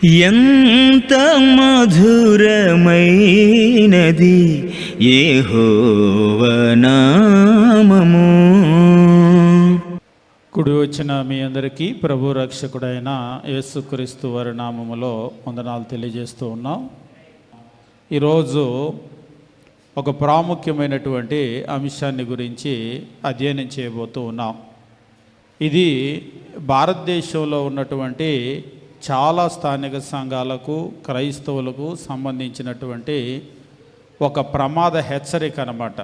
ఎంత మధురమైనది యెహోవా నామము. కుడి వచ్చిన మీ అందరికీ ప్రభు రక్షకుడైన యేసుక్రీస్తు వారి నామములో వందనాలు తెలియజేస్తూ ఉన్నాం. ఈరోజు ఒక ప్రాముఖ్యమైనటువంటి అంశాన్ని గురించి అధ్యయనం చేయబోతూ ఉన్నాం. ఇది భారతదేశంలో ఉన్నటువంటి చాలా స్థానిక సంఘాలకు, క్రైస్తవులకు సంబంధించినటువంటి ఒక ప్రమాద హెచ్చరిక అన్నమాట.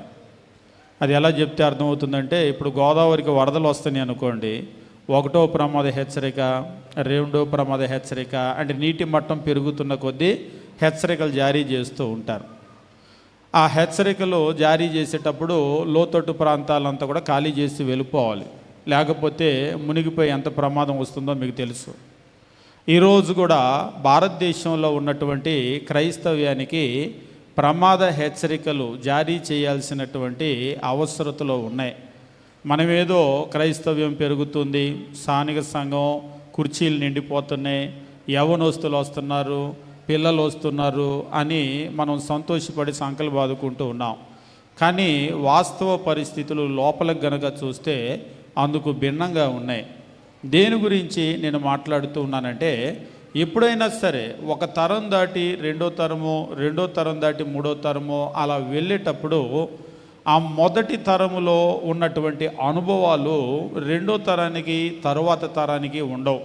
అది ఎలా చెప్తే అర్థమవుతుందంటే, ఇప్పుడు గోదావరికి వరదలు వస్తున్నాయి అనుకోండి, ఒకటో ప్రమాద హెచ్చరిక, రెండో ప్రమాద హెచ్చరిక, అంటే నీటి మట్టం పెరుగుతున్న కొద్దీ హెచ్చరికలు జారీ చేస్తూ ఉంటారు. ఆ హెచ్చరికలు జారీ చేసేటప్పుడు లోతట్టు ప్రాంతాలంతా కూడా ఖాళీ చేసి వెళ్ళిపోవాలి, లేకపోతే మునిగిపోయి ఎంత ప్రమాదం వస్తుందో మీకు తెలుసు. ఈరోజు కూడా భారతదేశంలో ఉన్నటువంటి క్రైస్తవ్యానికి ప్రమాద హెచ్చరికలు జారీ చేయాల్సినటువంటి అవసరతలు ఉన్నాయి. మనమేదో క్రైస్తవ్యం పెరుగుతుంది, స్థానిక సంఘం కుర్చీలు నిండిపోతున్నాయి, యవ్వనస్తులు వస్తున్నారు, పిల్లలు వస్తున్నారు అని మనం సంతోషపడి సంకలు బాదుకుంటూ ఉన్నాం. కానీ వాస్తవ పరిస్థితులు లోపలికి గనక చూస్తే అందుకు భిన్నంగా ఉన్నాయి. దేని గురించి నేను మాట్లాడుతూ ఉన్నానంటే, ఎప్పుడైనా సరే ఒక తరం దాటి రెండో తరము, రెండో తరం దాటి మూడో తరము అలా వెళ్ళేటప్పుడు ఆ మొదటి తరములో ఉన్నటువంటి అనుభవాలు రెండో తరానికి తరువాత తరానికి ఉండవు.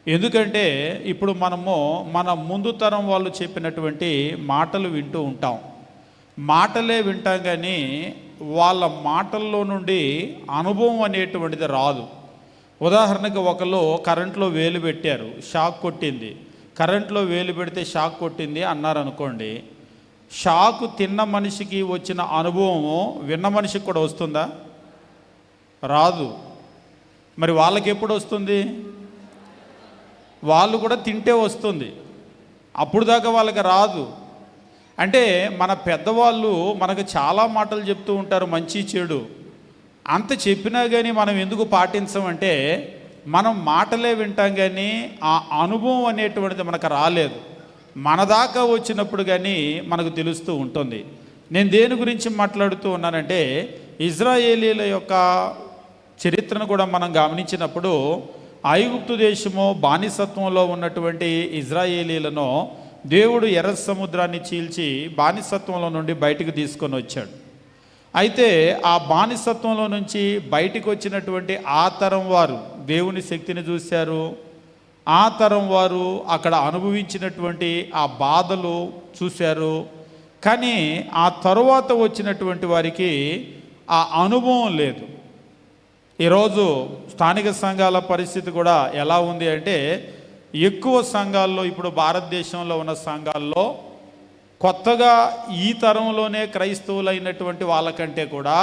ఎందుకంటే ఇప్పుడు మనము మన ముందు తరం వాళ్ళు చెప్పినటువంటి మాటలు వింటూ ఉంటాం. మాటలే వింటాం కానీ వాళ్ళ మాటల్లో నుండి అనుభవం అనేటువంటిది రాదు. ఉదాహరణకు ఒకళ్ళు కరెంట్లో వేలు పెట్టారు, షాక్ కొట్టింది. కరెంట్లో వేలు పెడితే షాక్ కొట్టింది అన్నారు అనుకోండి, షాక్ తిన్న మనిషికి వచ్చిన అనుభవము విన్న మనిషికి కూడా వస్తుందా? రాదు. మరి వాళ్ళకి ఎప్పుడు వస్తుంది? వాళ్ళు కూడా తింటే వస్తుంది, అప్పుడు దాకా వాళ్ళకి రాదు. అంటే మన పెద్దవాళ్ళు మనకు చాలా మాటలు చెప్తూ ఉంటారు, మంచి చెడు. అంత చెప్పినా కానీ మనం ఎందుకు పాటించమంటే, మనం మాటలే వింటాం కానీ ఆ అనుభవం అనేటువంటిది మనకు రాలేదు. మన దాకా వచ్చినప్పుడు కానీ మనకు తెలుస్తూ ఉంటుంది. నేను దేని గురించి మాట్లాడుతూ ఉన్నానంటే, ఇజ్రాయేలీల యొక్క చరిత్రను కూడా మనం గమనించినప్పుడు, ఐగుప్తు దేశము బానిసత్వంలో ఉన్నటువంటి ఇజ్రాయేలీలను దేవుడు ఎర్ర సముద్రాన్ని చీల్చి బానిసత్వంలో నుండి బయటికి తీసుకొని వచ్చాడు. అయితే ఆ బానిసత్వంలో నుంచి బయటికి వచ్చినటువంటి ఆ తరం వారు దేవుని శక్తిని చూశారు. ఆ తరం వారు అక్కడ అనుభవించినటువంటి ఆ బాధలు చూశారు. కానీ ఆ తరువాత వచ్చినటువంటి వారికి ఆ అనుభవం లేదు. ఈరోజు స్థానిక సంఘాల పరిస్థితి కూడా ఎలా ఉంది అంటే, ఎక్కువ సంఘాల్లో, ఇప్పుడు భారతదేశంలో ఉన్న సంఘాల్లో కొత్తగా ఈ తరంలోనే క్రైస్తవులైనటువంటి వాళ్ళకంటే కూడా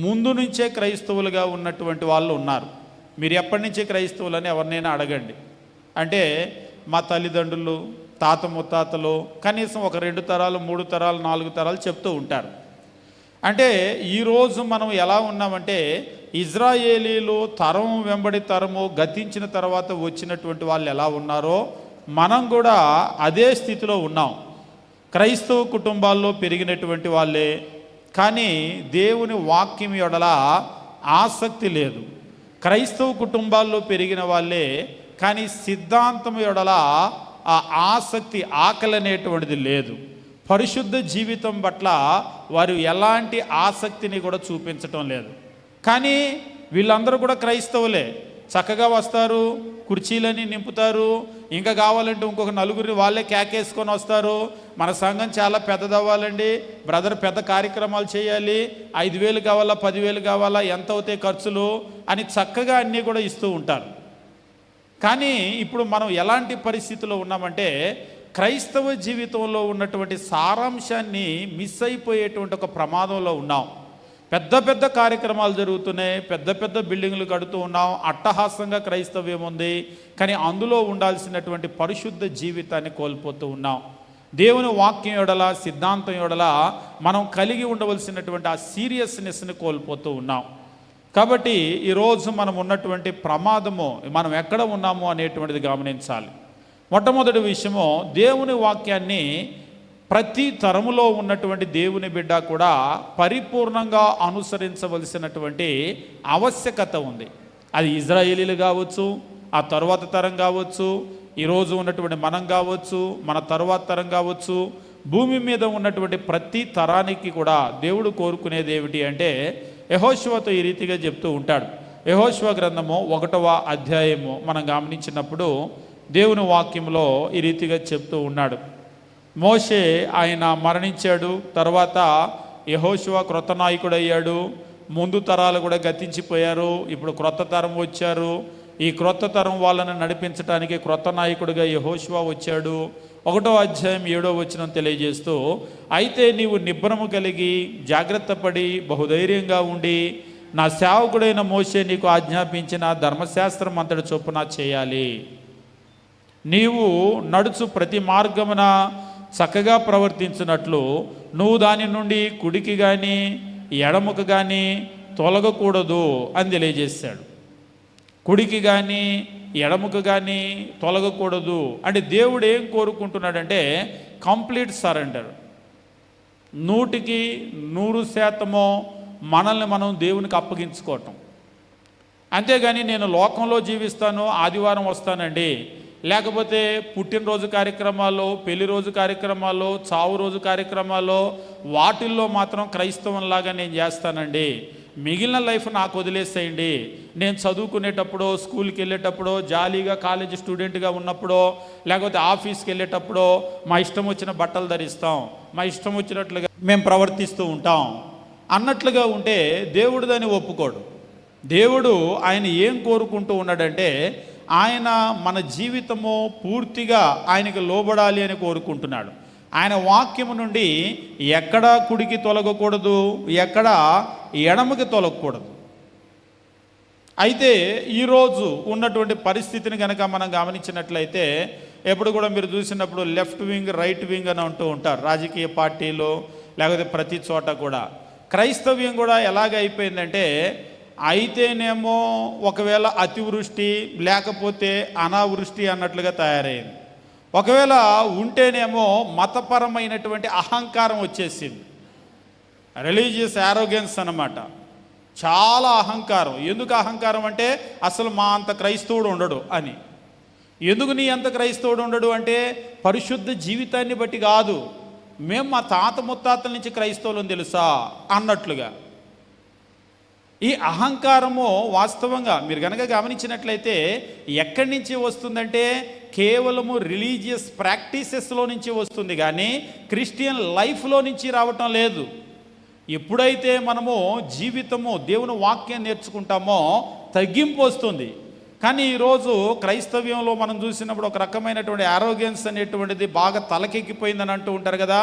ముందు నుంచే క్రైస్తవులుగా ఉన్నటువంటి వాళ్ళు ఉన్నారు. మీరు ఎప్పటి నుంచే క్రైస్తవులని ఎవరినైనా అడగండి. అంటే మా తల్లిదండ్రులు, తాత ముత్తాతలు, కనీసం ఒక 2 తరాలు 3 తరాలు 4 తరాలు చెప్తూ ఉంటారు. అంటే ఈరోజు మనం ఎలా ఉన్నామంటే, ఇజ్రాయేలీలు తరం వెంబడి తరము గతించిన తర్వాత వచ్చినటువంటి వాళ్ళు ఎలా ఉన్నారో మనం కూడా అదే స్థితిలో ఉన్నాం. క్రైస్తవ కుటుంబాల్లో పెరిగినటువంటి వాళ్ళే, కానీ దేవుని వాక్యం యొడల ఆసక్తి లేదు. క్రైస్తవ కుటుంబాల్లో పెరిగిన వాళ్ళే, కానీ సిద్ధాంతం యొడల ఆ ఆసక్తి, ఆకలి అనేటువంటిది లేదు. పరిశుద్ధ జీవితం పట్ల వారు ఎలాంటి ఆసక్తిని కూడా చూపించటం లేదు. కానీ వీళ్ళందరూ కూడా క్రైస్తవులే, చక్కగా వస్తారు, కుర్చీలని నింపుతారు, ఇంకా కావాలంటే ఇంకొక నలుగురిని వాళ్ళే కేకేసుకొని వస్తారు. మన సంఘం చాలా పెద్దదవ్వాలండి బ్రదర్, పెద్ద కార్యక్రమాలు చేయాలి, 5,000 కావాలా, 10,000 కావాలా, ఎంత అవుతాయి ఖర్చులు అని చక్కగా అన్నీ కూడా ఇస్తూ ఉంటారు. కానీ ఇప్పుడు మనం ఎలాంటి పరిస్థితిలో ఉన్నామంటే, క్రైస్తవ జీవితంలో ఉన్నటువంటి సారాంశాన్ని మిస్ అయిపోయేటువంటి ఒక ప్రమాదంలో ఉన్నాం. పెద్ద పెద్ద కార్యక్రమాలు జరుగుతున్నాయి, పెద్ద పెద్ద బిల్డింగ్లు కడుతూ ఉన్నాం, అట్టహాసంగా క్రైస్తవ్యం ఉంది, కానీ అందులో ఉండాల్సినటువంటి పరిశుద్ధ జీవితాన్ని కోల్పోతూ ఉన్నాం. దేవుని వాక్యం యొడల, సిద్ధాంతం యొడల మనం కలిగి ఉండవలసినటువంటి ఆ సీరియస్నెస్ని కోల్పోతూ ఉన్నాం. కాబట్టి ఈరోజు మనం ఉన్నటువంటి ప్రమాదము, మనం ఎక్కడ ఉన్నాము అనేటువంటిది గమనించాలి. మొట్టమొదటి విషయము, దేవుని వాక్యాన్ని ప్రతి తరములో ఉన్నటువంటి దేవుని బిడ్డ కూడా పరిపూర్ణంగా అనుసరించవలసినటువంటి ఆవశ్యకత ఉంది. అది ఇజ్రాయేలీలు కావచ్చు, ఆ తరువాత తరం కావచ్చు, ఈరోజు ఉన్నటువంటి మనం కావచ్చు, మన తరువాత తరం కావచ్చు, భూమి మీద ఉన్నటువంటి ప్రతి తరానికి కూడా దేవుడు కోరుకునేది ఏమిటి అంటే, యెహోషువతో ఈ రీతిగా చెప్తూ ఉంటాడు. యెహోషువ గ్రంథము 1వ అధ్యాయము మనం గమనించినప్పుడు దేవుని వాక్యంలో ఈ రీతిగా చెప్తూ ఉన్నాడు. మోషే ఆయన మరణించాడు, తర్వాత యెహోషువ క్రొత్త నాయకుడు అయ్యాడు. ముందు తరాలు కూడా గతించిపోయారు, ఇప్పుడు క్రొత్త తరం వచ్చారు. ఈ క్రొత్త తరం వాళ్ళని నడిపించడానికి క్రొత్త నాయకుడిగా యెహోషువ వచ్చాడు. 1వ అధ్యాయం 7వ వచనం తెలియజేస్తూ, అయితే నీవు నిబ్బరము కలిగి జాగ్రత్త పడి బహుధైర్యంగా ఉండి నా సేవకుడైన మోషే నీకు ఆజ్ఞాపించిన ధర్మశాస్త్రం అంతటి చొప్పున చేయాలి. నీవు నడుచు ప్రతి మార్గమున చక్కగా ప్రవర్తించినట్లు నువ్వు దాని నుండి కుడికి కానీ ఎడముకు కానీ తొలగకూడదు అని తెలియజేశాడు. కుడికి కానీ ఎడముకు కానీ తొలగకూడదు అంటే దేవుడు ఏం కోరుకుంటున్నాడంటే కంప్లీట్ సరెండర్. 100% మనల్ని మనం దేవునికి అప్పగించుకోవటం. అంతేగాని నేను లోకంలో జీవిస్తాను, ఆదివారం వస్తానండి, లేకపోతే పుట్టినరోజు కార్యక్రమాల్లో, పెళ్లి రోజు కార్యక్రమాల్లో, చావు రోజు కార్యక్రమాల్లో వాటిల్లో మాత్రం క్రైస్తవంలాగా నేను చేస్తానండి, మిగిలిన లైఫ్ నాకు వదిలేసేయండి, నేను చదువుకునేటప్పుడో స్కూల్కి వెళ్ళేటప్పుడో జాలీగా కాలేజీ స్టూడెంట్గా ఉన్నప్పుడో లేకపోతే ఆఫీస్కి వెళ్ళేటప్పుడో మా ఇష్టం వచ్చిన బట్టలు ధరిస్తాం, మా ఇష్టం వచ్చినట్లుగా మేము ప్రవర్తిస్తూ ఉంటాం అన్నట్లుగా ఉంటే దేవుడు దాన్ని ఒప్పుకోడు. దేవుడు ఆయన ఏం కోరుకుంటూ ఉన్నాడంటే ఆయన మన జీవితము పూర్తిగా ఆయనకు లోబడాలి అని కోరుకుంటున్నాడు. ఆయన వాక్యము నుండి ఎక్కడా కుడికి తొలగకూడదు, ఎక్కడా ఎడమకి తొలగకూడదు. అయితే ఈరోజు ఉన్నటువంటి పరిస్థితిని కనుక మనం గమనించినట్లయితే ఎప్పుడు కూడా మీరు చూసినప్పుడు లెఫ్ట్ వింగ్ రైట్ వింగ్ అని అంటూ ఉంటారు రాజకీయ పార్టీలు, లేకపోతే ప్రతి చోట కూడా. క్రైస్తవ్యం కూడా ఎలాగ అయిపోయిందంటే అయితేనేమో ఒకవేళ అతివృష్టి లేకపోతే అనావృష్టి అన్నట్లుగా తయారైంది. ఒకవేళ ఉంటేనేమో మతపరమైనటువంటి అహంకారం వచ్చేసింది, రిలీజియస్ యారోగెన్స్ అన్నమాట. చాలా అహంకారం. ఎందుకు అహంకారం అంటే అసలు మా అంత క్రైస్తవుడు ఉండడు అని. ఎందుకు నీ అంత క్రైస్తవుడు ఉండడు అంటే పరిశుద్ధ జీవితాన్ని బట్టి కాదు, మేము మా తాత ముత్తాతల నుంచి క్రైస్తవులను తెలుసా అన్నట్లుగా. ఈ అహంకారము వాస్తవంగా మీరు కనుక గమనించినట్లయితే ఎక్కడి నుంచి వస్తుందంటే కేవలము రిలీజియస్ ప్రాక్టీసెస్లో నుంచి వస్తుంది, కానీ క్రిస్టియన్ లైఫ్లో నుంచి రావటం లేదు. ఎప్పుడైతే మనము జీవితము దేవుని వాక్యం నేర్చుకుంటామో తగ్గింపు వస్తుంది. కానీ ఈరోజు క్రైస్తవ్యంలో మనం చూసినప్పుడు ఒక రకమైనటువంటి ఆరోగ్యన్స్ అనేటువంటిది బాగా తలకెక్కిపోయిందని అంటూ ఉంటారు కదా,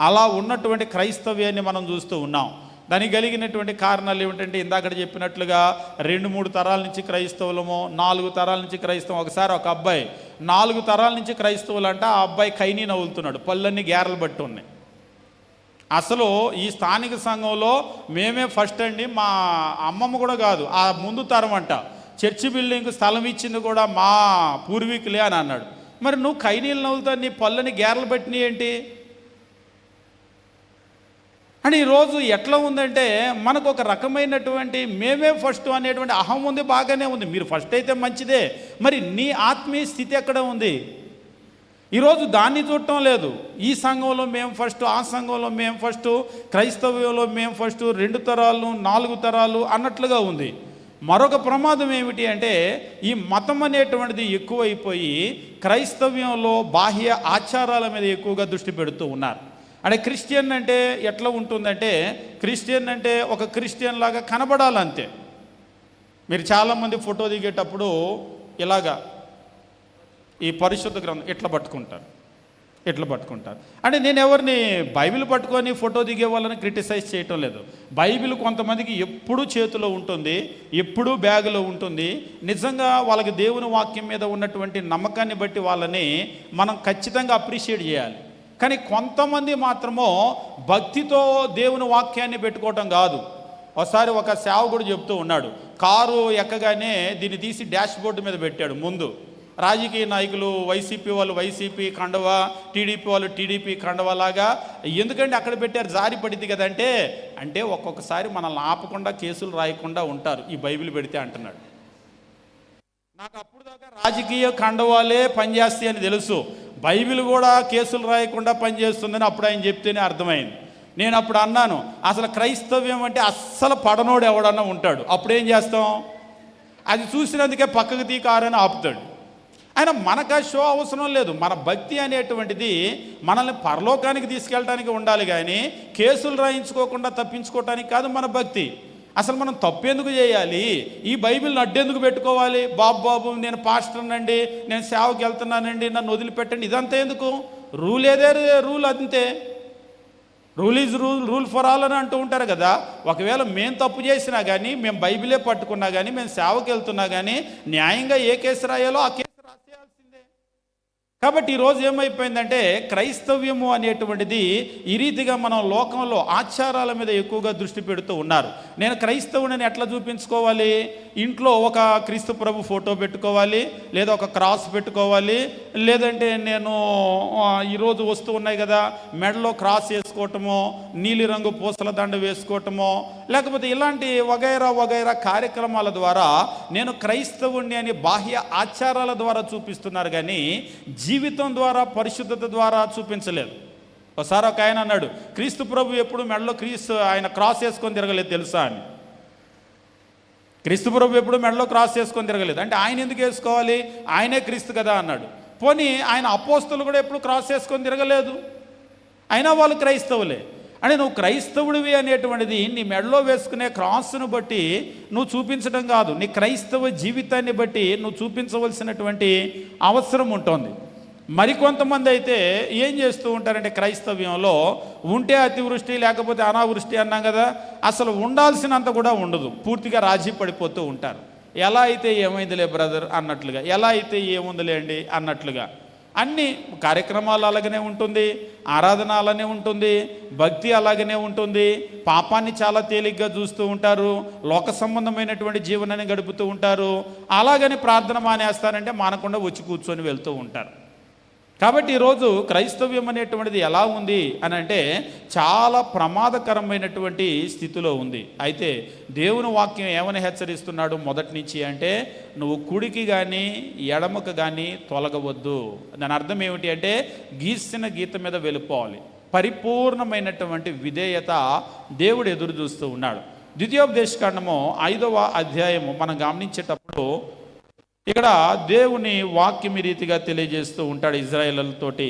అలా ఉన్నటువంటి క్రైస్తవ్యాన్ని మనం చూస్తూ ఉన్నాం. దానికి కలిగినటువంటి కారణాలు ఏమిటంటే ఇందాక చెప్పినట్లుగా 2-3 తరాల నుంచి క్రైస్తవులము, 4 తరాల నుంచి క్రైస్తవం. ఒకసారి ఒక అబ్బాయి 4 తరాల నుంచి క్రైస్తవులు అంట, ఆ అబ్బాయి కైనీ నవ్వులుతున్నాడు, పళ్ళన్నీ గేరలు బట్టి ఉన్నాయి. అసలు ఈ స్థానిక సంఘంలో మేమే ఫస్ట్ అండి, మా అమ్మమ్మ కూడా కాదు, ఆ ముందు తరం అంట, చర్చి బిల్డింగ్కి స్థలం ఇచ్చింది కూడా మా పూర్వీకులే అని అన్నాడు. మరి నువ్వు కైనీళ్ళు నవ్వులుతా నీ పళ్ళని గేరలు పెట్టినవి ఏంటి అని. ఈరోజు ఎట్లా ఉందంటే మనకు ఒక రకమైనటువంటి మేమే ఫస్ట్ అనేటువంటి అహం ఉంది, బాగానే ఉంది, మీరు ఫస్ట్ అయితే మంచిదే, మరి నీ ఆత్మీయ స్థితి ఎక్కడ ఉంది? ఈరోజు దాన్ని చూడటం లేదు. ఈ సంఘంలో మేము ఫస్ట్, ఆ సంఘంలో మేము ఫస్ట్, క్రైస్తవ్యంలో మేము ఫస్ట్, 2 తరాలు 4 తరాలు అన్నట్లుగా ఉంది. మరొక ప్రమాదం ఏమిటి అంటే ఈ మతం అనేటువంటిది ఎక్కువైపోయి క్రైస్తవ్యంలో బాహ్య ఆచారాల మీద ఎక్కువగా దృష్టి పెడుతూ ఉన్నారు. అంటే క్రిస్టియన్ అంటే ఎట్లా ఉంటుందంటే క్రిస్టియన్ అంటే ఒక క్రిస్టియన్ లాగా కనబడాలంతే. మీరు చాలామంది ఫోటో దిగేటప్పుడు ఇలాగా ఈ పరిశుద్ధ గ్రంథం ఎట్లా పట్టుకుంటారు. అంటే నేను ఎవరిని బైబిల్ పట్టుకొని ఫోటో దిగే వాళ్ళని క్రిటిసైజ్ చేయటం లేదు. బైబిల్ కొంతమందికి ఎప్పుడూ చేతిలో ఉంటుంది, ఎప్పుడూ బ్యాగులో ఉంటుంది. నిజంగా వాళ్ళకి దేవుని వాక్యం మీద ఉన్నటువంటి నమ్మకాన్ని బట్టి వాళ్ళని మనం ఖచ్చితంగా అప్రిషియేట్ చేయాలి. కానీ కొంతమంది మాత్రమో భక్తితో దేవుని వాక్యాన్ని పెట్టుకోవటం కాదు. ఒకసారి ఒక సేవకుడు చెప్తూ ఉన్నాడు, కారు ఎక్కగానే దీన్ని తీసి డాష్ బోర్డు మీద పెట్టాడు ముందు. రాజకీయ నాయకులు వైసీపీ వాళ్ళు వైసీపీ కండవా, టీడీపీ వాళ్ళు టీడీపీ కండవా లాగా ఎందుకంటే అక్కడ పెట్టారు, జారి పడింది కదంటే అంటే ఒక్కొక్కసారి మనల్ని ఆపకుండా కేసులు రాయకుండా ఉంటారు ఈ బైబిల్ పెడితే అంటున్నాడు. నాకు అప్పుడు దాకా రాజకీయ కండవాలే పనిచేస్తాయి అని తెలుసు, బైబిల్ కూడా కేసులు రాయకుండా పనిచేస్తుందని అప్పుడు ఆయన చెప్తేనే అర్థమైంది. నేను అప్పుడు అన్నాను, అసలు క్రైస్తవ్యం అంటే అస్సలు పడనోడు ఎవడన్నా ఉంటాడు, అప్పుడేం చేస్తాం, అది చూసినందుకే పక్కకు తీకారని ఆపుతాడు. ఆయన మనకు ఆ షో అవసరం లేదు. మన భక్తి అనేటువంటిది మనల్ని పరలోకానికి తీసుకెళ్ళడానికి ఉండాలి కానీ కేసులు రాయించుకోకుండా తప్పించుకోవటానికి కాదు మన భక్తి. అసలు మనం తప్పెందుకు చేయాలి, ఈ బైబిల్ని అడ్డెందుకు పెట్టుకోవాలి, బాబు నేను పాస్టర్నండి, నేను సేవకి వెళ్తున్నానండి, నన్ను వదిలిపెట్టండి, ఇదంతా ఎందుకు, రూల్ ఏదే రూల్ అంతే, rule is rule for all అని అంటూ ఉంటారు కదా. ఒకవేళ మేము తప్పు చేసినా కానీ, మేము బైబిలే పట్టుకున్నా కానీ, మేము సేవకి వెళ్తున్నా కానీ న్యాయంగా ఏ కేసు రాయాలో ఆ కేసు రాసేయాల్సిందే. కాబట్టి ఈరోజు ఏమైపోయిందంటే క్రైస్తవ్యము అనేటువంటిది ఈ రీతిగా మనం లోకంలో ఆచారాల మీద ఎక్కువగా దృష్టి పెడుతూ ఉన్నారు. నేను క్రైస్తవుని ఎట్లా చూపించుకోవాలి, ఇంట్లో ఒక క్రీస్తు ప్రభు ఫోటో పెట్టుకోవాలి, లేదా ఒక క్రాస్ పెట్టుకోవాలి, లేదంటే నేను ఈరోజు వస్తూ ఉన్నాయి కదా మెడలో క్రాస్ వేసుకోవటమో, నీలిరంగు పూసల దండ వేసుకోవటమో, లేకపోతే ఇలాంటి వగైరా కార్యక్రమాల ద్వారా నేను క్రైస్తవుణ్ణి అని బాహ్య ఆచారాల ద్వారా చూపిస్తున్నారు కానీ జీవితం ద్వారా పరిశుద్ధత ద్వారా చూపించలేదు. ఒకసారి ఒక ఆయన అన్నాడు, క్రీస్తు ప్రభు ఎప్పుడు మెడలో ఆయన క్రాస్ వేసుకొని తిరగలేదు తెలుసా అని. క్రీస్తు ప్రభు ఎప్పుడు మెడలో క్రాస్ వేసుకొని తిరగలేదు అంటే ఆయన ఎందుకు వేసుకోవాలి, ఆయనే క్రీస్తు కదా అన్నాడు. పోనీ ఆయన అపోస్తలు కూడా ఎప్పుడు క్రాస్ వేసుకొని తిరగలేదు, అయినా వాళ్ళు క్రైస్తవులే. అంటే నువ్వు క్రైస్తవుడివి అనేటువంటిది నీ మెడలో వేసుకునే క్రాస్ను బట్టి నువ్వు చూపించడం కాదు, నీ క్రైస్తవ జీవితాన్ని బట్టి నువ్వు చూపించవలసినటువంటి అవసరం ఉంటుంది. మరికొంతమంది అయితే ఏం చేస్తూ ఉంటారంటే క్రైస్తవ్యంలో ఉంటే అతివృష్టి లేకపోతే అనావృష్టి అన్నాం కదా, అసలు ఉండాల్సినంత కూడా ఉండదు, పూర్తిగా రాజీ పడిపోతూ ఉంటారు. ఎలా అయితే ఏమైందిలే బ్రదర్ అన్నట్లుగా, ఎలా అయితే ఏముందిలే అండి అన్నట్లుగా. అన్ని కార్యక్రమాలు అలాగనే ఉంటుంది, ఆరాధన అలానే ఉంటుంది, భక్తి అలాగనే ఉంటుంది, పాపాన్ని చాలా తేలిగ్గా చూస్తూ ఉంటారు, లోక సంబంధమైనటువంటి జీవనాన్ని గడుపుతూ ఉంటారు. అలాగని ప్రార్థన మానేస్తారంటే మానకుండా వచ్చి కూర్చొని వెళ్తూ ఉంటారు. కాబట్టి ఈరోజు క్రైస్తవ్యం అనేటువంటిది ఎలా ఉంది అని అంటే చాలా ప్రమాదకరమైనటువంటి స్థితిలో ఉంది. అయితే దేవుని వాక్యం ఏమని హెచ్చరిస్తున్నాడు మొదటి నుంచి అంటే, నువ్వు కుడికి కానీ ఎడమకు కానీ తొలగవద్దు. దాని అర్థం ఏమిటి అంటే గీసిన గీత మీద వెళ్ళిపోవాలి. పరిపూర్ణమైనటువంటి విధేయత దేవుడు ఎదురు చూస్తూ ఉన్నాడు. ద్వితీయోపదేశకాండము 5వ అధ్యాయము మనం గమనించేటప్పుడు ఇక్కడ దేవుని వాక్యం ఈ రీతిగా తెలియజేస్తూ ఉంటాడు ఇజ్రాయేలుతోటి.